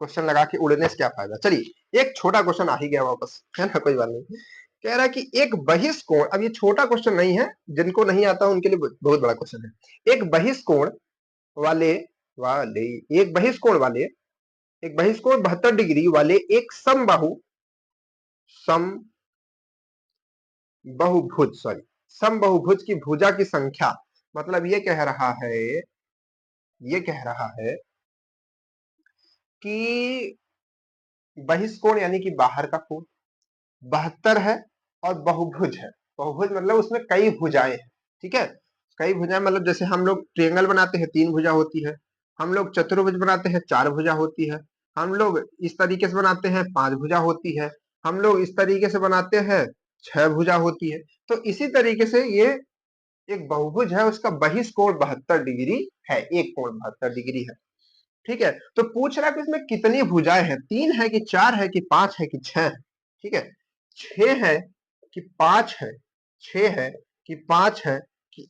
क्वेश्चन लगा के उड़ने से क्या फायदा। चलिए एक छोटा क्वेश्चन आ ही गया वापस, है ना, कोई बात नहीं। कह रहा है कि एक बहिष्कोण, अब ये छोटा क्वेश्चन नहीं है, जिनको नहीं आता उनके लिए बहुत बड़ा क्वेश्चन है। एक बहिष्कोण वाले वाले एक बहिष्कोण वाले एक बहिष्कोण 72 डिग्री वाले एक समबाहुभुज की भुजा की संख्या, मतलब ये कह रहा है कि बहिष्कोण यानी कि बाहर का कोण 72 है और बहुभुज है। बहुभुज मतलब उसमें कई भुजाएं हैं। ठीक है, कई भुजाएं मतलब जैसे हम लोग ट्रायंगल बनाते हैं 3 भुजा होती है, हम लोग चतुर्भुज बनाते हैं 4 भुजा होती है, हम लोग इस तरीके से बनाते हैं 5 भुजा होती है, हम लोग इस तरीके से बनाते हैं 6 भुजा होती है। तो इसी तरीके से ये एक बहुभुज है, उसका बहिष्कोण 72 डिग्री है, एक कोण 72 डिग्री है। ठीक है, तो पूछ रहा है कि इसमें कितनी भुजाएं हैं, 3 है कि 4 है कि 5 है कि 6 है। ठीक है, 6 है कि 5 है, 6 है कि 5 है कि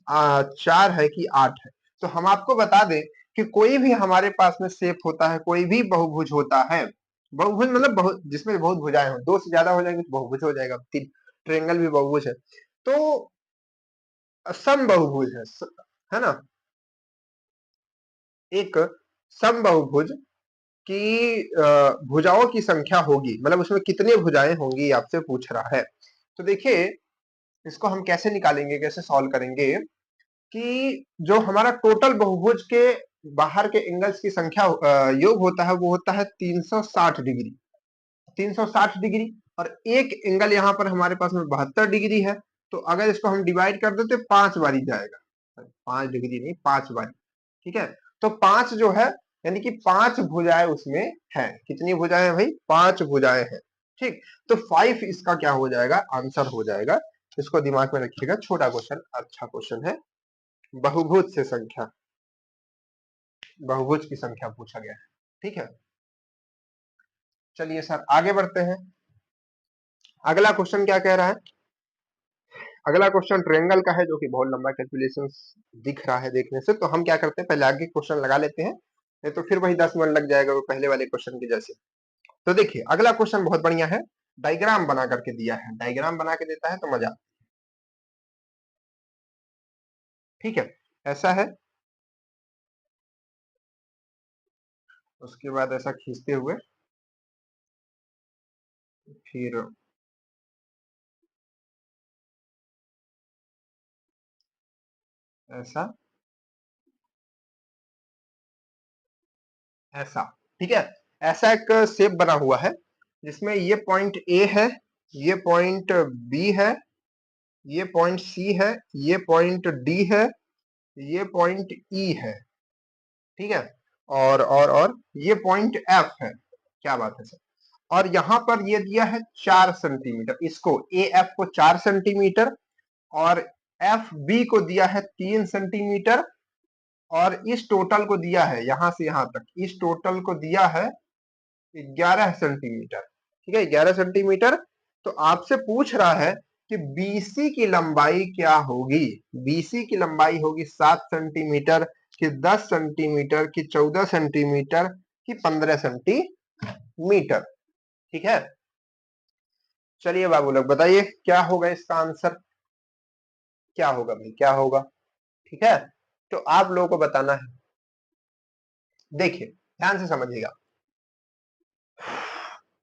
4 है कि 8 है। तो हम आपको बता दें कि कोई भी हमारे पास में शेप होता है, कोई भी बहुभुज होता है, बहुभुज मतलब जिसमें बहुत भुजाएं हो, 2 से ज्यादा हो जाएंगे तो बहुभुज हो जाएगा, ट्रायंगल भी बहुभुज है। तो समबाहुभुज है ना, एक समबाहुभुज की भुजाओं की संख्या होगी, मतलब उसमें कितनी भुजाएं होंगी आपसे पूछ रहा है। तो देखिए इसको हम कैसे निकालेंगे, कैसे सॉल्व करेंगे कि जो हमारा टोटल बहुभुज के बाहर के एंगल्स की संख्या योग होता है, वो होता है 360 डिग्री, 360 डिग्री, और एक एंगल यहाँ पर हमारे पास में 72 डिग्री है। तो अगर इसको हम डिवाइड कर देते 5 बारी जाएगा, 5 डिग्री नहीं 5 बारी। ठीक है, तो 5 जो है यानी कि 5 भुजाएं उसमें है। कितनी भुजाएं हैं भाई? 5 भुजाएं हैं। ठीक, तो 5 इसका क्या हो जाएगा? आंसर हो जाएगा। इसको दिमाग में रखिएगा, छोटा क्वेश्चन, अच्छा क्वेश्चन है। बहुभुज से संख्या, बहुभुज की संख्या पूछा गया है। ठीक है, चलिए सर आगे बढ़ते हैं। अगला क्वेश्चन क्या कह रहा है? अगला क्वेश्चन ट्रायंगल का है, जो कि बहुत लंबा कैलकुलेशन दिख रहा है देखने से। तो हम क्या करते हैं, पहले आगे क्वेश्चन लगा लेते हैं, नहीं तो फिर वही 10 मिनट लग जाएगा वो पहले वाले क्वेश्चन के जैसे। तो देखिए अगला क्वेश्चन बहुत बढ़िया है, डायग्राम बना करके दिया है, डायग्राम बना के देता है तो मजा। ठीक है, ऐसा है, उसके बाद ऐसा खींचते हुए फिर ऐसा, ऐसा। ठीक है, ऐसा एक शेप बना हुआ है जिसमें ये पॉइंट ए है, ये पॉइंट बी है, ये पॉइंट सी है, ये पॉइंट डी है, ये पॉइंट ई है। ठीक है, और ये पॉइंट एफ है। क्या बात है सर? और यहां पर ये दिया है 4 सेंटीमीटर, इसको ए एफ को 4 सेंटीमीटर, और एफ बी को दिया है 3 सेंटीमीटर, और इस टोटल को दिया है यहां से यहां तक, इस टोटल को दिया है 11 सेंटीमीटर। ठीक है, 11 सेंटीमीटर। तो आपसे पूछ रहा है कि बीसी की लंबाई क्या होगी? बीसी की लंबाई होगी 7 सेंटीमीटर कि 10 सेंटीमीटर कि 14 सेंटीमीटर कि 15 सेंटीमीटर। ठीक है, चलिए बाबू लोग बताइए क्या होगा इसका आंसर, क्या होगा भाई, क्या होगा? ठीक है, तो आप लोगों को बताना है। देखिए ध्यान से समझिएगा,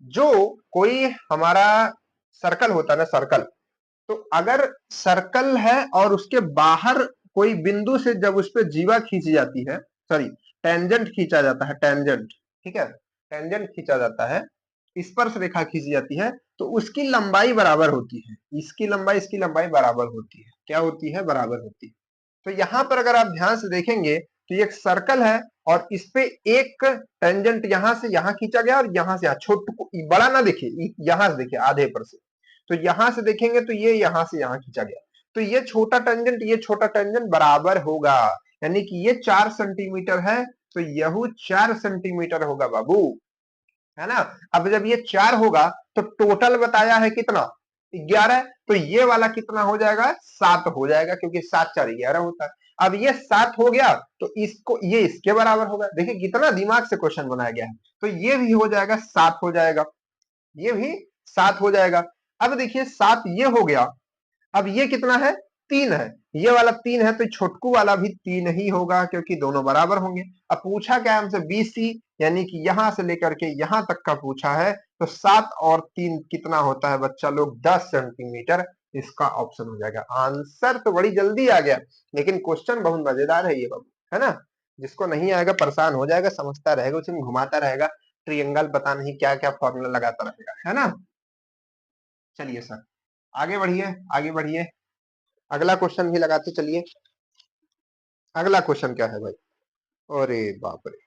जो कोई हमारा सर्कल होता है ना, सर्कल, तो अगर सर्कल है और उसके बाहर कोई बिंदु से जब उस पर जीवा खींची जाती है, सॉरी टेंजेंट खींचा जाता है, टेंजेंट। ठीक है, टेंजेंट खींचा जाता है, स्पर्श रेखा खींची जाती है, तो उसकी लंबाई बराबर होती है, इसकी लंबाई बराबर होती है। क्या होती है? बराबर होती है। तो यहाँ पर अगर आप ध्यान से देखेंगे तो ये एक सर्कल है और इस पे एक टेंजेंट यहां से यहां खींचा गया और यहां से छोटा बड़ा ना देखिए, यहां से देखिए आधे पर से, तो यहां से देखेंगे तो ये यहां से यहां खींचा गया, तो ये छोटा टेंजेंट बराबर होगा, यानी कि ये 4 सेंटीमीटर है, तो यह 4 सेंटीमीटर होगा बाबू, है ना। अब जब ये 4 होगा तो टोटल बताया है कितना? 11, तो ये वाला कितना हो जाएगा? 7 हो जाएगा, क्योंकि 7 4 11 होता है। अब ये 7 हो गया तो इसको ये इसके बराबर होगा। देखिए कितना दिमाग से क्वेश्चन बनाया गया है। तो ये भी हो जाएगा 7 हो जाएगा, ये भी 7 हो जाएगा। अब देखिए 7 ये हो गया, अब ये कितना है? 3 है, ये वाला 3 है, तो छोटकू वाला भी 3 ही होगा, क्योंकि दोनों बराबर होंगे। अब पूछा क्या हमसे? BC, यानी कि यहां से लेकर के यहां तक का पूछा है, तो 7 और 3 कितना होता है बच्चा लोग? 10 सेंटीमीटर। इसका ऑप्शन हो जाएगा। आंसर तो बड़ी जल्दी आ गया, लेकिन क्वेश्चन बहुत मजेदार है ये बाबू, है ना। जिसको नहीं आएगा परेशान हो जाएगा, समझता रहेगा, उसमें घुमाता रहेगा, ट्रियंगल पता नहीं क्या क्या फॉर्मूला लगाता रहेगा, है ना। चलिए सर आगे बढ़िए, आगे बढ़िए, अगला क्वेश्चन भी लगाते चलिए। अगला क्वेश्चन क्या है भाई? अरे बाप रे,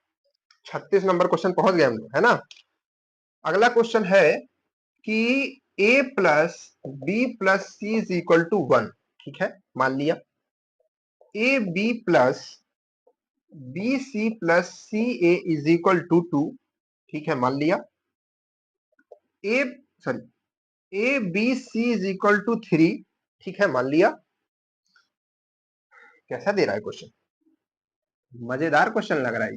36 नंबर क्वेश्चन पहुंच गए हम लोग, है ना। अगला क्वेश्चन है कि a plus b plus c is equal to 1, ठीक है, मान लिया। A b plus b c plus c a is equal to 2, ठीक है, मान लिया। A sorry a b c is equal to 3, ठीक है, मान लिया। कैसा दे रहा है क्वेश्चन? मजेदार क्वेश्चन लग रहा है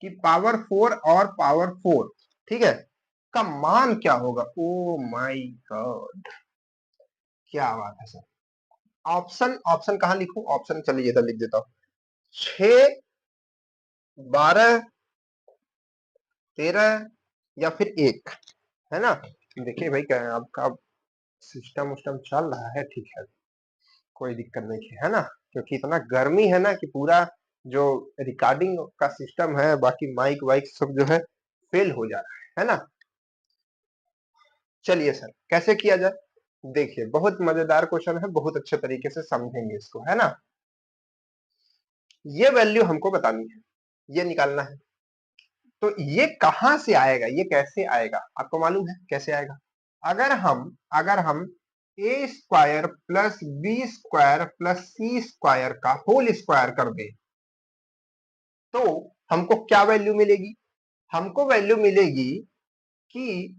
कि पावर 4 और पावर 4, ठीक है, का मान क्या होगा? ओ माय गॉड, क्या बात है सर। ऑप्शन ऑप्शन कहां लिखूं? ऑप्शन चलिए इधर लिख देता हूं। 6, 12, 13 या फिर 1, है ना। देखिए भाई क्या है आपका सिस्टम उस्टम चल रहा है, ठीक है, कोई दिक्कत नहीं है ना, क्योंकि इतना गर्मी है ना कि पूरा जो रिकॉर्डिंग का सिस्टम है, बाकी माइक वाइक सब जो है फेल हो जा रहा है ना। चलिए सर कैसे किया जाए? देखिए बहुत मजेदार क्वेश्चन है, बहुत अच्छे तरीके से समझेंगे इसको, है ना। ये वैल्यू हमको बतानी है, ये निकालना है, तो ये कहां से आएगा, ये कैसे आएगा? आपको मालूम है कैसे आएगा? अगर हम a square plus b square plus c square का होल स्क्वायर कर दें, तो हमको क्या वैल्यू मिलेगी? हमको वैल्यू मिलेगी कि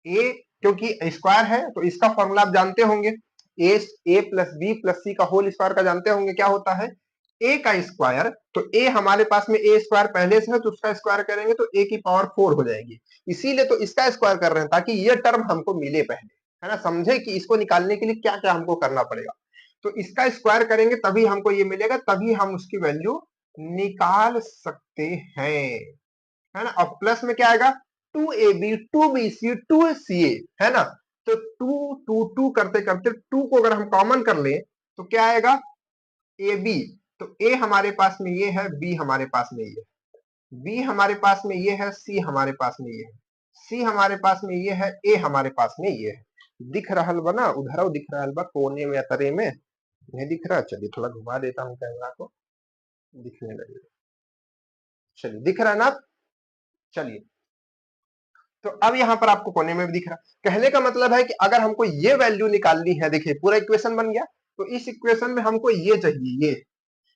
ए, क्योंकि स्क्वायर है तो इसका फॉर्मूला आप जानते होंगे, ए प्लस बी प्लस सी का होल स्क्वायर का जानते होंगे, क्या होता है? ए का स्क्वायर, तो ए हमारे पास में ए स्क्वायर पहले से है, तो उसका स्क्वायर करेंगे तो ए की पावर 4 हो जाएगी, इसीलिए तो इसका स्क्वायर कर रहे हैं, ताकि ये टर्म हमको मिले पहले, है ना। समझे कि इसको निकालने के लिए क्या क्या हमको करना पड़ेगा, तो इसका स्क्वायर करेंगे तभी हमको ये मिलेगा, तभी हम उसकी वैल्यू निकाल सकते हैं, है ना। और प्लस में क्या आएगा? 2ab 2bc 2ca, है ना। तो 2 करते करते 2 को अगर हम कॉमन कर लें तो क्या आएगा? ab, तो a हमारे पास में ये है, b हमारे पास में ये है, b हमारे पास में ये है, c हमारे पास में ये है, c हमारे पास में ये है, a हमारे पास में ये है। दिख रहल बा ना? उधर दिख रहल बा कोने में या तरे में नहीं दिख रहा? चलिए थोड़ा घुमा देता हूँ कैमरा को, दिखने लगेगा। चलिए दिख रहा है ना? चलिए, तो अब यहां पर आपको कोने में भी दिख रहा। कहने का मतलब है कि अगर हमको ये वैल्यू निकालनी है, देखिए पूरा इक्वेशन बन गया, तो इस इक्वेशन में हमको ये चाहिए, ये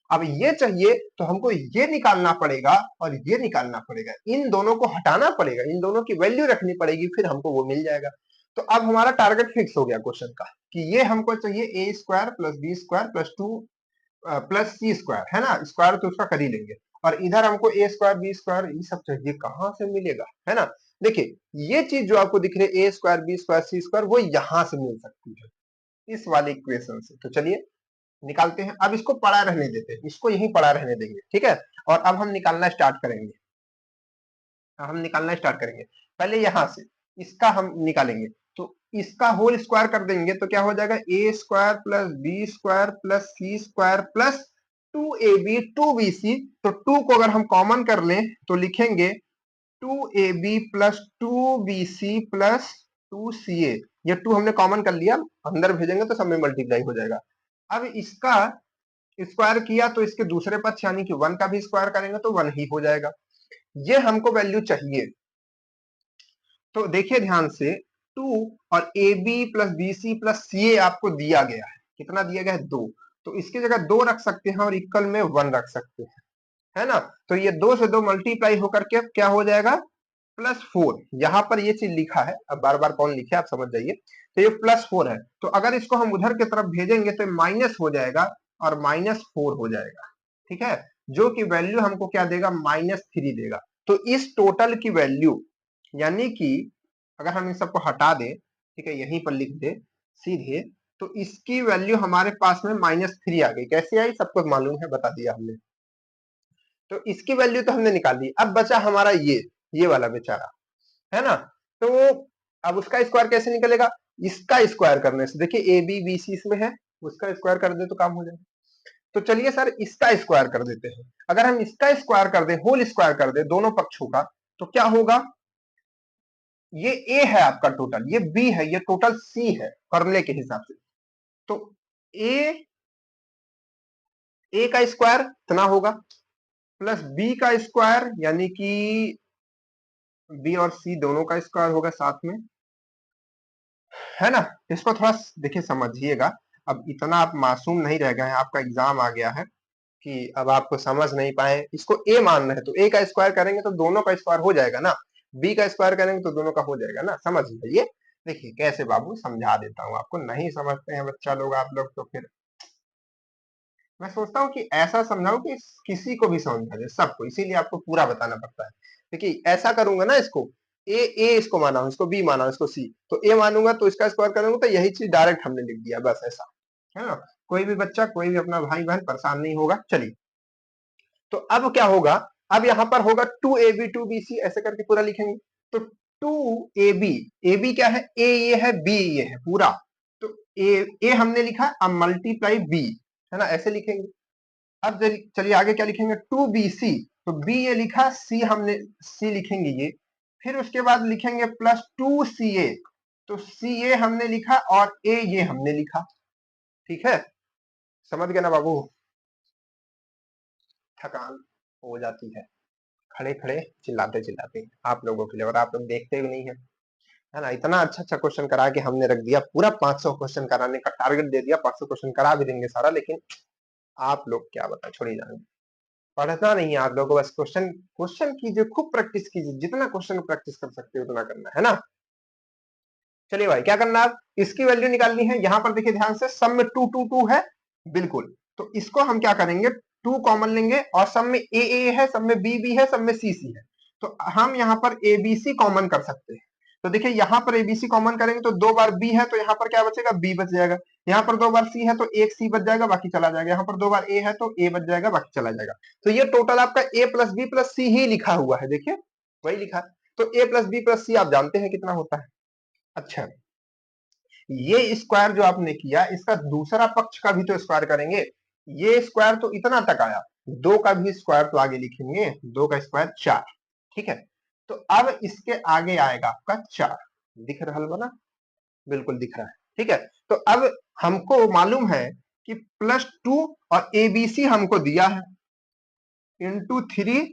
अब ये चाहिए तो हमको ये निकालना पड़ेगा और ये निकालना पड़ेगा, इन दोनों को हटाना पड़ेगा, इन दोनों की वैल्यू रखनी पड़ेगी, फिर हमको वो मिल जाएगा। तो अब हमारा टारगेट फिक्स हो गया क्वेश्चन का कि ये हमको चाहिए a square plus b square plus 2 plus c square, है ना। स्क्वायर तो उसका कर ही लेंगे, और इधर हमको ए स्क्वायर बी स्क्वायर ये सब चाहिए, कहां से मिलेगा, है ना। देखिए ये चीज जो आपको दिख रही है ए स्क्वायर बी स्क्वायर सी स्क्वायर, वो यहां से मिल सकती है, इस वाले इक्वेशन से। तो चलिए निकालते हैं। अब इसको पड़ा रहने देते हैं, इसको यहीं पड़ा रहने देंगे, ठीक है। और अब हम निकालना स्टार्ट करेंगे, पहले यहां से इसका हम निकालेंगे, तो इसका होल स्क्वायर कर देंगे, तो क्या हो जाएगा? A square plus b square plus c square plus 2ab 2bc, तो 2 को अगर हम कॉमन कर लें तो लिखेंगे 2ab plus 2bc plus 2ca, ये 2 हमने कॉमन कर लिया, अंदर भेजेंगे तो सब में मल्टीप्लाई हो जाएगा। अब इसका स्क्वायर किया तो इसके दूसरे पक्ष यानी कि 1 का भी स्क्वायर करेंगे तो 1 ही हो जाएगा। ये हमको वैल्यू चाहिए। तो देखिए ध्यान से, 2 और a b plus b c plus c a आपको दिया गया है। कितना दिया गया है? 2। तो इसकी जगह 2 रख सकते हैं और इक्वल में 1 रख सकते हैं, है ना। तो ये 2 से 2 मल्टीप्लाई होकर के क्या हो जाएगा? +4। यहाँ पर ये चीज लिखा है, अब बार बार कौन लिखे आप समझ जाइए। तो ये +4 है, तो अगर इसको हम उधर की तरफ भेजेंगे तो माइनस हो जाएगा और -4 हो जाएगा, ठीक है। जो कि वैल्यू हमको क्या देगा? -3 देगा। तो इस टोटल की वैल्यू यानी कि अगर हम इन सबको हटा दें, ठीक है, यहीं पर लिख दे सीधे, तो इसकी वैल्यू हमारे पास में -3 आ गई। कैसे आई? सबको मालूम है, बता दिया हमने। तो इसकी वैल्यू तो हमने निकाल दी। अब बचा हमारा ये वाला बेचारा, है ना। तो अब उसका स्क्वायर कैसे निकलेगा? इसका स्क्वायर करने से। देखिए ए बी बी सी इसमें है, उसका स्क्वायर कर दे तो काम हो जाए। तो चलिए सर इसका स्क्वायर कर देते हैं। अगर हम इसका स्क्वायर कर दे, होल स्क्वायर कर दे दोनों पक्षों का, तो क्या होगा? ये ए है आपका टोटल, ये बी है, ये टोटल सी है फॉर्मूले के हिसाब से। तो ए का स्क्वायर इतना होगा प्लस बी का स्क्वायर यानी कि बी और सी दोनों का स्क्वायर होगा साथ में, है ना। इसको थोड़ा देखिए समझिएगा। अब इतना आप मासूम नहीं रह गए हैं, आपका एग्जाम आ गया है कि अब आपको समझ नहीं पाए। इसको ए मान रहे हैं तो ए का स्क्वायर करेंगे तो दोनों का स्क्वायर हो जाएगा ना, बी का स्क्वायर करेंगे तो दोनों का हो जाएगा ना। समझ लीजिए। देखिए कैसे बाबू समझा देता हूँ आपको, नहीं समझते हैं बच्चा लोग आप लोग तो फिर मैं सोचता हूँ कि ऐसा समझाऊं कि किसी को भी समझ आ जाए, सबको, इसीलिए आपको पूरा बताना पड़ता है। देखिए ऐसा करूंगा ना, इसको ए इसको माना हूं, इसको बी माना हूं, इसको सी, तो ए मानूंगा तो इसका स्क्वायर करूंगा तो यही चीज डायरेक्ट हमने लिख दिया, बस ऐसा, है ना। कोई भी बच्चा, कोई भी अपना भाई बहन परेशान नहीं होगा। चलिए, तो अब क्या होगा? अब यहाँ पर होगा 2ab 2bc ऐसे करके पूरा लिखेंगे। तो 2ab क्या है? ए ये है, बी ये है पूरा। तो ए हमने लिखा, अब मल्टीप्लाई बी, है ना, ऐसे लिखेंगे। अब चलिए आगे क्या लिखेंगे? 2bc, तो बी ये लिखा, सी हमने सी लिखेंगे ये, फिर उसके बाद लिखेंगे +2ca, तो सी हमने लिखा और ए ये हमने लिखा, ठीक है। समझ गए ना बाबू? थकान हो जाती है खड़े खड़े चिल्लाते चिल्लाते आप लोगों के लिए, और आप लोग देखते भी नहीं है, है ना। इतना अच्छा अच्छा क्वेश्चन करा के हमने रख दिया, पूरा 500 क्वेश्चन कराने का टारगेट दे दिया, 500 क्वेश्चन करा भी देंगे सारा, लेकिन आप लोग क्या बता, छोड़ी जाएंगे। पढ़ना नहीं है आप लोगों को, बस क्वेश्चन क्वेश्चन कीजिए, खूब प्रैक्टिस कीजिए, जितना क्वेश्चन प्रैक्टिस कर सकते हो उतना करना है ना। चलिए भाई क्या करना है? इसकी वैल्यू निकालनी है। यहाँ पर देखिए ध्यान से, सब में 2 है बिल्कुल, तो इसको हम क्या करेंगे? 2 कॉमन लेंगे और सब में ए है, सब में बी है, सब में सी है। तो हम यहाँ पर ए बी सी कॉमन कर सकते हैं। तो देखिए यहाँ पर एबीसी कॉमन करेंगे तो 2 बार बी है तो यहाँ पर क्या बचेगा? बी बच जाएगा। यहाँ पर 2 बार सी है तो एक सी बच जाएगा, बाकी चला जाएगा। यहाँ पर 2 बार ए है तो ए बच जाएगा, बाकी चला जाएगा। तो ये टोटल आपका ए प्लस बी प्लस सी ही लिखा हुआ है, देखिए वही लिखा है। तो ए प्लस बी प्लस सी आप जानते हैं कितना होता है। अच्छा, ये स्क्वायर जो आपने किया, इसका दूसरा पक्ष का भी तो स्क्वायर करेंगे। ये स्क्वायर तो इतना तक आया, 2 का भी स्क्वायर तो आगे लिखेंगे, 2 का स्क्वायर 4, ठीक है। तो अब इसके आगे आएगा आपका 4, दिख रहा है ना? बिल्कुल दिख रहा है, ठीक है। तो अब हमको मालूम है कि +2 और एबीसी हमको दिया है इंटू 3,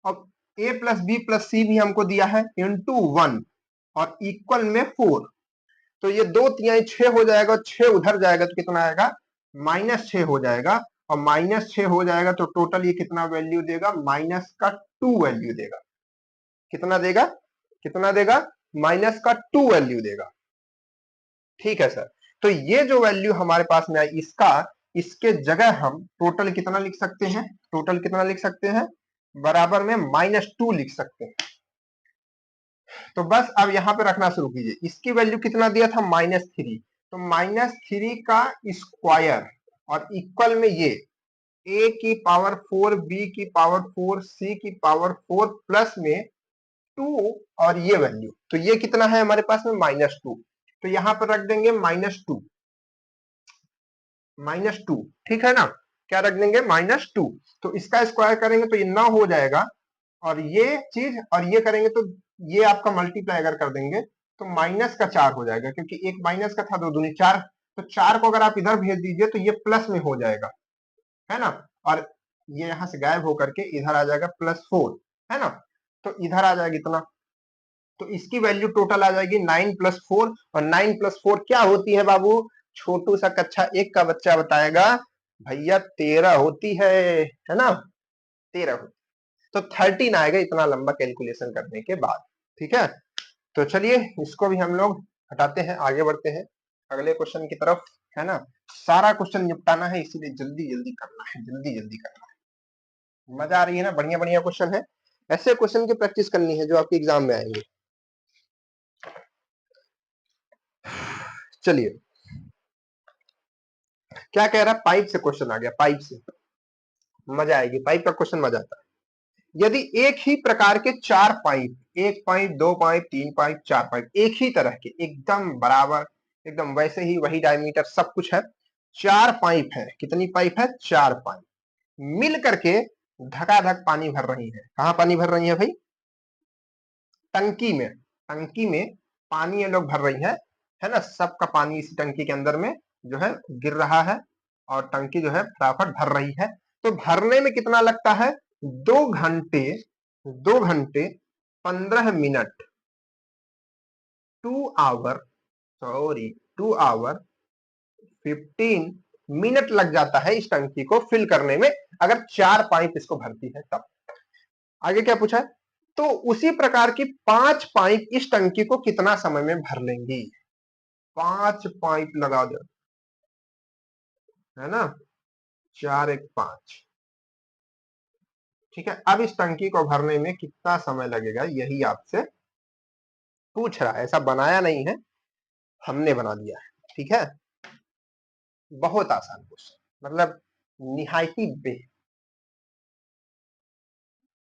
और ए प्लस बी प्लस सी भी हमको दिया है इंटू 1, और इक्वल में 4। तो ये 2 तिहाई 6 हो जाएगा, 6 उधर जाएगा तो कितना आएगा? -6 हो जाएगा, और -6 हो जाएगा तो टोटल ये कितना वैल्यू देगा? -2 वैल्यू देगा। कितना देगा? कितना देगा? -2 वैल्यू देगा, ठीक है सर। तो ये जो वैल्यू हमारे पास में आई, इसके जगह हम टोटल कितना लिख सकते हैं? टोटल कितना लिख सकते हैं? बराबर में -2 लिख सकते हैं। तो बस अब यहाँ पे रखना शुरू कीजिए। इसकी वैल्यू कितना दिया था? -3, तो -3 का स्क्वायर और इक्वल में ये a की पावर 4, b की पावर 4, c की पावर 4 प्लस में 2, और ये वैल्यू, तो ये कितना है हमारे पास में? -2। तो यहाँ पर रख देंगे -2, -2, ठीक है ना। क्या रख देंगे? -2। तो इसका स्क्वायर करेंगे तो ये 9 हो जाएगा, और ये चीज और ये करेंगे तो ये आपका मल्टीप्लाई अगर कर देंगे तो माइनस का 4 हो जाएगा, क्योंकि एक माइनस का था, 2 दूनी 4, तो 4 को अगर आप इधर भेज दीजिए तो ये प्लस में हो जाएगा, है ना। और ये यहां से गायब होकर के इधर आ जाएगा +4, है ना। तो इधर आ जाएगा इतना, तो इसकी वैल्यू टोटल आ जाएगी 9 + 4, और 9 + 4 क्या होती है बाबू? छोटू सा कक्षा 1 का बच्चा बताएगा भैया 13 होती है ना, 13 होती। तो 13 आएगा इतना लंबा कैलकुलेशन करने के बाद। ठीक है, तो चलिए इसको भी हम लोग हटाते हैं, आगे बढ़ते हैं अगले क्वेश्चन की तरफ, है ना। सारा क्वेश्चन निपटाना है, इसीलिए जल्दी जल्दी करना है, जल्दी जल्दी करना है। मजा आ रही है ना, बढ़िया बढ़िया क्वेश्चन है, ऐसे क्वेश्चन की प्रैक्टिस करनी है जो आपके एग्जाम में आएंगे। चलिए क्या कह रहा है, पाइप से क्वेश्चन आ गया, पाइप से मजा आएगी, पाइप का क्वेश्चन मजा आता है। यदि एक ही प्रकार के 4 pipe, 1 pipe, 2 pipe, 3 pipe, 4 pipe, एक ही तरह के एकदम बराबर, एकदम वैसे ही वही डायमीटर सब कुछ है, 4 पाइप है, कितनी पाइप है? 4 पाइप मिल करके धकाधक पानी भर रही है। कहां पानी भर रही है भाई? टंकी में, टंकी में पानी ये लोग भर रही है ना। सबका पानी इसी टंकी के अंदर में जो है गिर रहा है, और टंकी जो है फटाफट भर रही है। तो भरने में कितना लगता है? 2 घंटे, 2 घंटे 15 minute, 2 hour, sorry 2 hour 15 minute लग जाता है इस टंकी को फिल करने में, अगर 4 पाइप इसको भरती है तब। आगे क्या पूछा है? तो उसी प्रकार की 5 पाइप इस टंकी को कितना समय में भर लेंगी? 5 पाइप लगा दो, है ना, 4 1 5। ठीक है, अब इस टंकी को भरने में कितना समय लगेगा, यही आपसे पूछ रहा है। ऐसा बनाया नहीं है, हमने बना दिया है। ठीक है, बहुत आसान क्वेश्चन, मतलब निहायती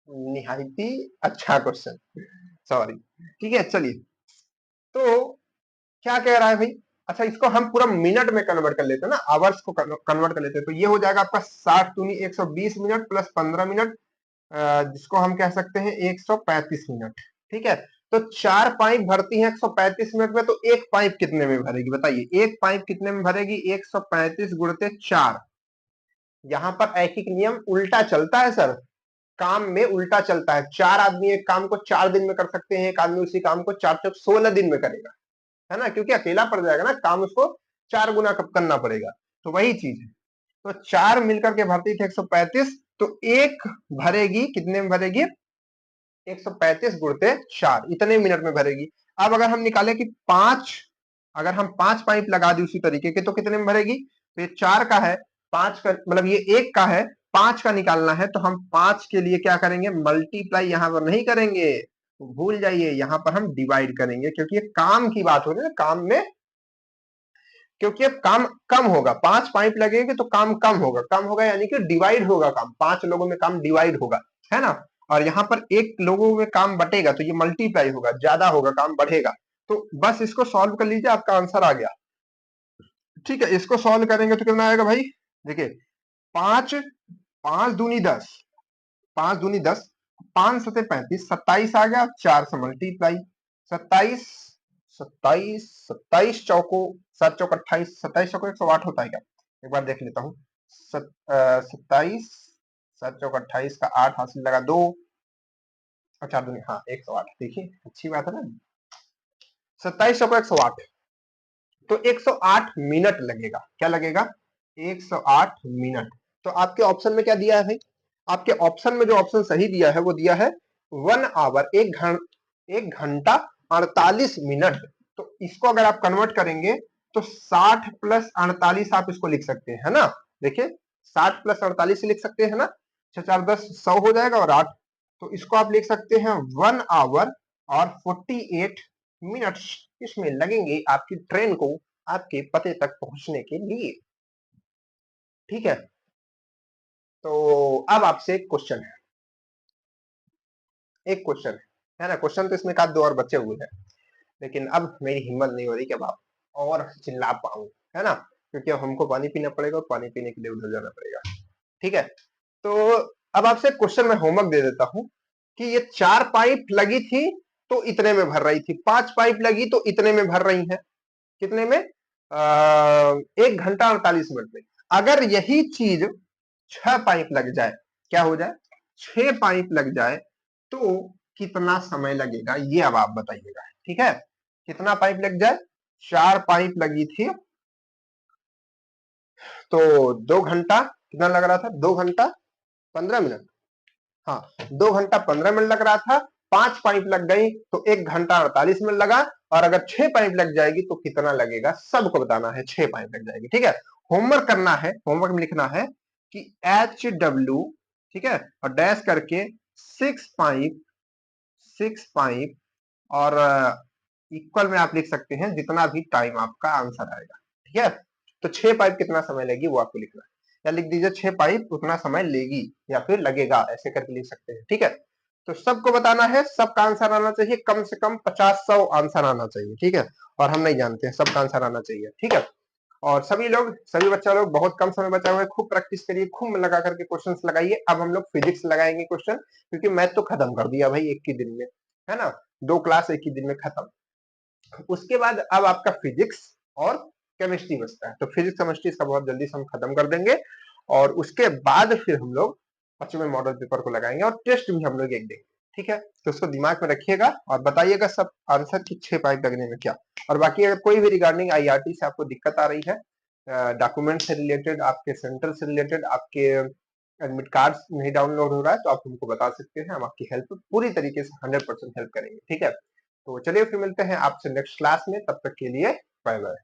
निहायती अच्छा क्वेश्चन, सॉरी। ठीक है, चलिए तो क्या कह रहा है भाई? अच्छा, इसको हम पूरा मिनट में कन्वर्ट कर लेते हैं ना, आवर्स को कन्वर्ट कर लेते हैं, तो ये हो जाएगा आपका 60 दूनी 120 मिनट प्लस 15 मिनट, जिसको हम कह सकते हैं 135 मिनट। ठीक है, तो 4 पाइप भरती हैं 135 मिनट में, तो एक पाइप कितने में भरेगी बताइए? एक पाइप कितने में भरेगी? 135 गुणते 4। यहां पर ऐकिक नियम उल्टा चलता है सर, काम में उल्टा चलता है। 4 आदमी एक काम को 4 दिन में कर सकते हैं, एक आदमी उसी काम को 4 चौक 16 दिन में करेगा, है ना, क्योंकि अकेला पड़ जाएगा ना काम, उसको 4 गुना कब करना पड़ेगा। तो वही चीज है, तो 4 मिलकर के भरती थी 135, तो एक भरेगी कितने में भरेगी? 135 गुणते 4, इतने मिनट में भरेगी। अब अगर हम निकाले कि 5, अगर हम 5 पाइप लगा दी उसी तरीके के, तो कितने में भरेगी? तो ये 4 का है, 5 का मतलब ये 1 का है, 5 का निकालना है, तो हम 5 के लिए क्या करेंगे? मल्टीप्लाई यहां पर नहीं करेंगे, भूल जाइए, यहां पर हम डिवाइड करेंगे, क्योंकि ये काम की बात हो रही है ना, काम में, क्योंकि अब काम कम होगा, 5 पाइप लगेंगे तो काम कम होगा, कम होगा यानी कि डिवाइड होगा काम, 5 लोगों में काम डिवाइड होगा, है ना। और यहाँ पर एक लोगों में काम बटेगा, तो ये मल्टीप्लाई होगा, ज्यादा होगा, काम बढ़ेगा। तो बस इसको सॉल्व कर लीजिए, आपका आंसर आ गया। ठीक है, इसको सॉल्व करेंगे तो कितना आएगा भाई? देखिए, 5, 5 दूनी 10, 5 दूनी 10, 5 सते 35, 27 आ गया, 4 से मल्टीप्लाई, 27, 27, 27 चौको 7 चौक 28, 27 चौको 108 होता है क्या? एक बार देख लेता हूँ। 27, 7 चौक 28 का 8 हासिल लगा 2, और 4 दूनी, हाँ 108, देखिए अच्छी बात है ना। 27 चौको 108, तो 108 मिनट लगेगा। क्या लगेगा? 108 मिनट। तो आपके ऑप्शन में क्या दिया है भाई? आपके ऑप्शन में जो ऑप्शन सही दिया है वो दिया है 1 आवर, 1 घंटा 48 मिनट। तो इसको अगर आप कन्वर्ट करेंगे तो 60 + 48 आप इसको लिख सकते हैं, है ना। देखिए 60 + 48 लिख सकते हैं ना, 6 4 10 100 हो जाएगा, और 8, तो इसको आप लिख सकते हैं 1 आवर और 48 मिनट्स इसमें लगेंगे आपकी ट्रेन को आपके पते तक पहुंचने के लिए। ठीक है, तो अब आपसे एक क्वेश्चन है, एक क्वेश्चन है ना। क्वेश्चन तो इसमें का 2 और बचे हुए हैं, लेकिन अब मेरी हिम्मत नहीं हो रही कि अब आप और चिल्ला पाऊं, है ना, क्योंकि अब हमको पानी पीना पड़ेगा, और पानी पीने के लिए उधर जाना पड़ेगा। ठीक है, तो अब आपसे क्वेश्चन में होमवर्क दे देता हूं कि ये 4 पाइप लगी थी तो इतने में भर रही थी, 5 पाइप लगी तो इतने में भर रही है। कितने में? 1 घंटा 48 मिनट में। अगर यही चीज 6 पाइप लग जाए, क्या हो जाए, 6 पाइप लग जाए तो कितना समय लगेगा, ये अब आप बताइएगा। ठीक है, कितना पाइप लग जाए? 4 पाइप लगी थी तो 2 घंटा कितना लग रहा था? 2 घंटा 15 मिनट। हाँ, 2 घंटा 15 मिनट लग रहा था। 5 पाइप लग गई तो 1 घंटा 48 मिनट लगा। और अगर 6 पाइप लग जाएगी तो कितना लगेगा, सबको बताना है। 6 पाइप लग जाएगी। ठीक है, होमवर्क करना है, होमवर्क में लिखना है कि HW, ठीक है, और डैश करके 6 पाइप और इक्वल में आप लिख सकते हैं जितना भी टाइम आपका आंसर आएगा। ठीक है, तो 6 पाइप कितना समय लेगी वो आपको लिखना है, या लिख दीजिए 6 पाइप उतना समय लेगी या फिर लगेगा, ऐसे करके लिख सकते हैं। ठीक है, तो सबको बताना है, सबका आंसर आना चाहिए, कम से कम 50-100 आंसर आना चाहिए। ठीक है, और हम नहीं जानते हैं, सबका आंसर आना चाहिए। ठीक है, और सभी लोग, सभी बच्चा लोग, बहुत कम समय बचा हुआ है, खूब प्रैक्टिस करिए, खूब मन लगा करके क्वेश्चंस लगाइए। अब हम लोग फिजिक्स लगाएंगे क्वेश्चन, क्योंकि मैथ तो खत्म कर दिया भाई एक ही दिन में, है ना, 2 क्लास एक ही दिन में खत्म। उसके बाद अब आपका फिजिक्स और केमिस्ट्री बचता है, तो फिजिक्स केमिस्ट्री इसका बहुत जल्दी से हम खत्म कर देंगे। और उसके बाद फिर हम लोग 5वें मॉडल पेपर को लगाएंगे और टेस्ट भी हम लोग एक देंगे। ठीक है, तो उसको दिमाग में रखिएगा और बताइएगा सब आंसर की 6 पाइप लगने में क्या। और बाकी अगर कोई भी रिगार्डिंग आईआरटी से आपको दिक्कत आ रही है, डॉक्यूमेंट से रिलेटेड, आपके सेंटर से रिलेटेड, आपके एडमिट कार्ड नहीं डाउनलोड हो रहा है, तो आप हमको बता सकते हैं, हम आपकी हेल्प पूरी तरीके से 100% हेल्प करेंगे। ठीक है, तो चलिए फिर मिलते हैं आपसे नेक्स्ट क्लास में, तब तक के लिए बाय बाय।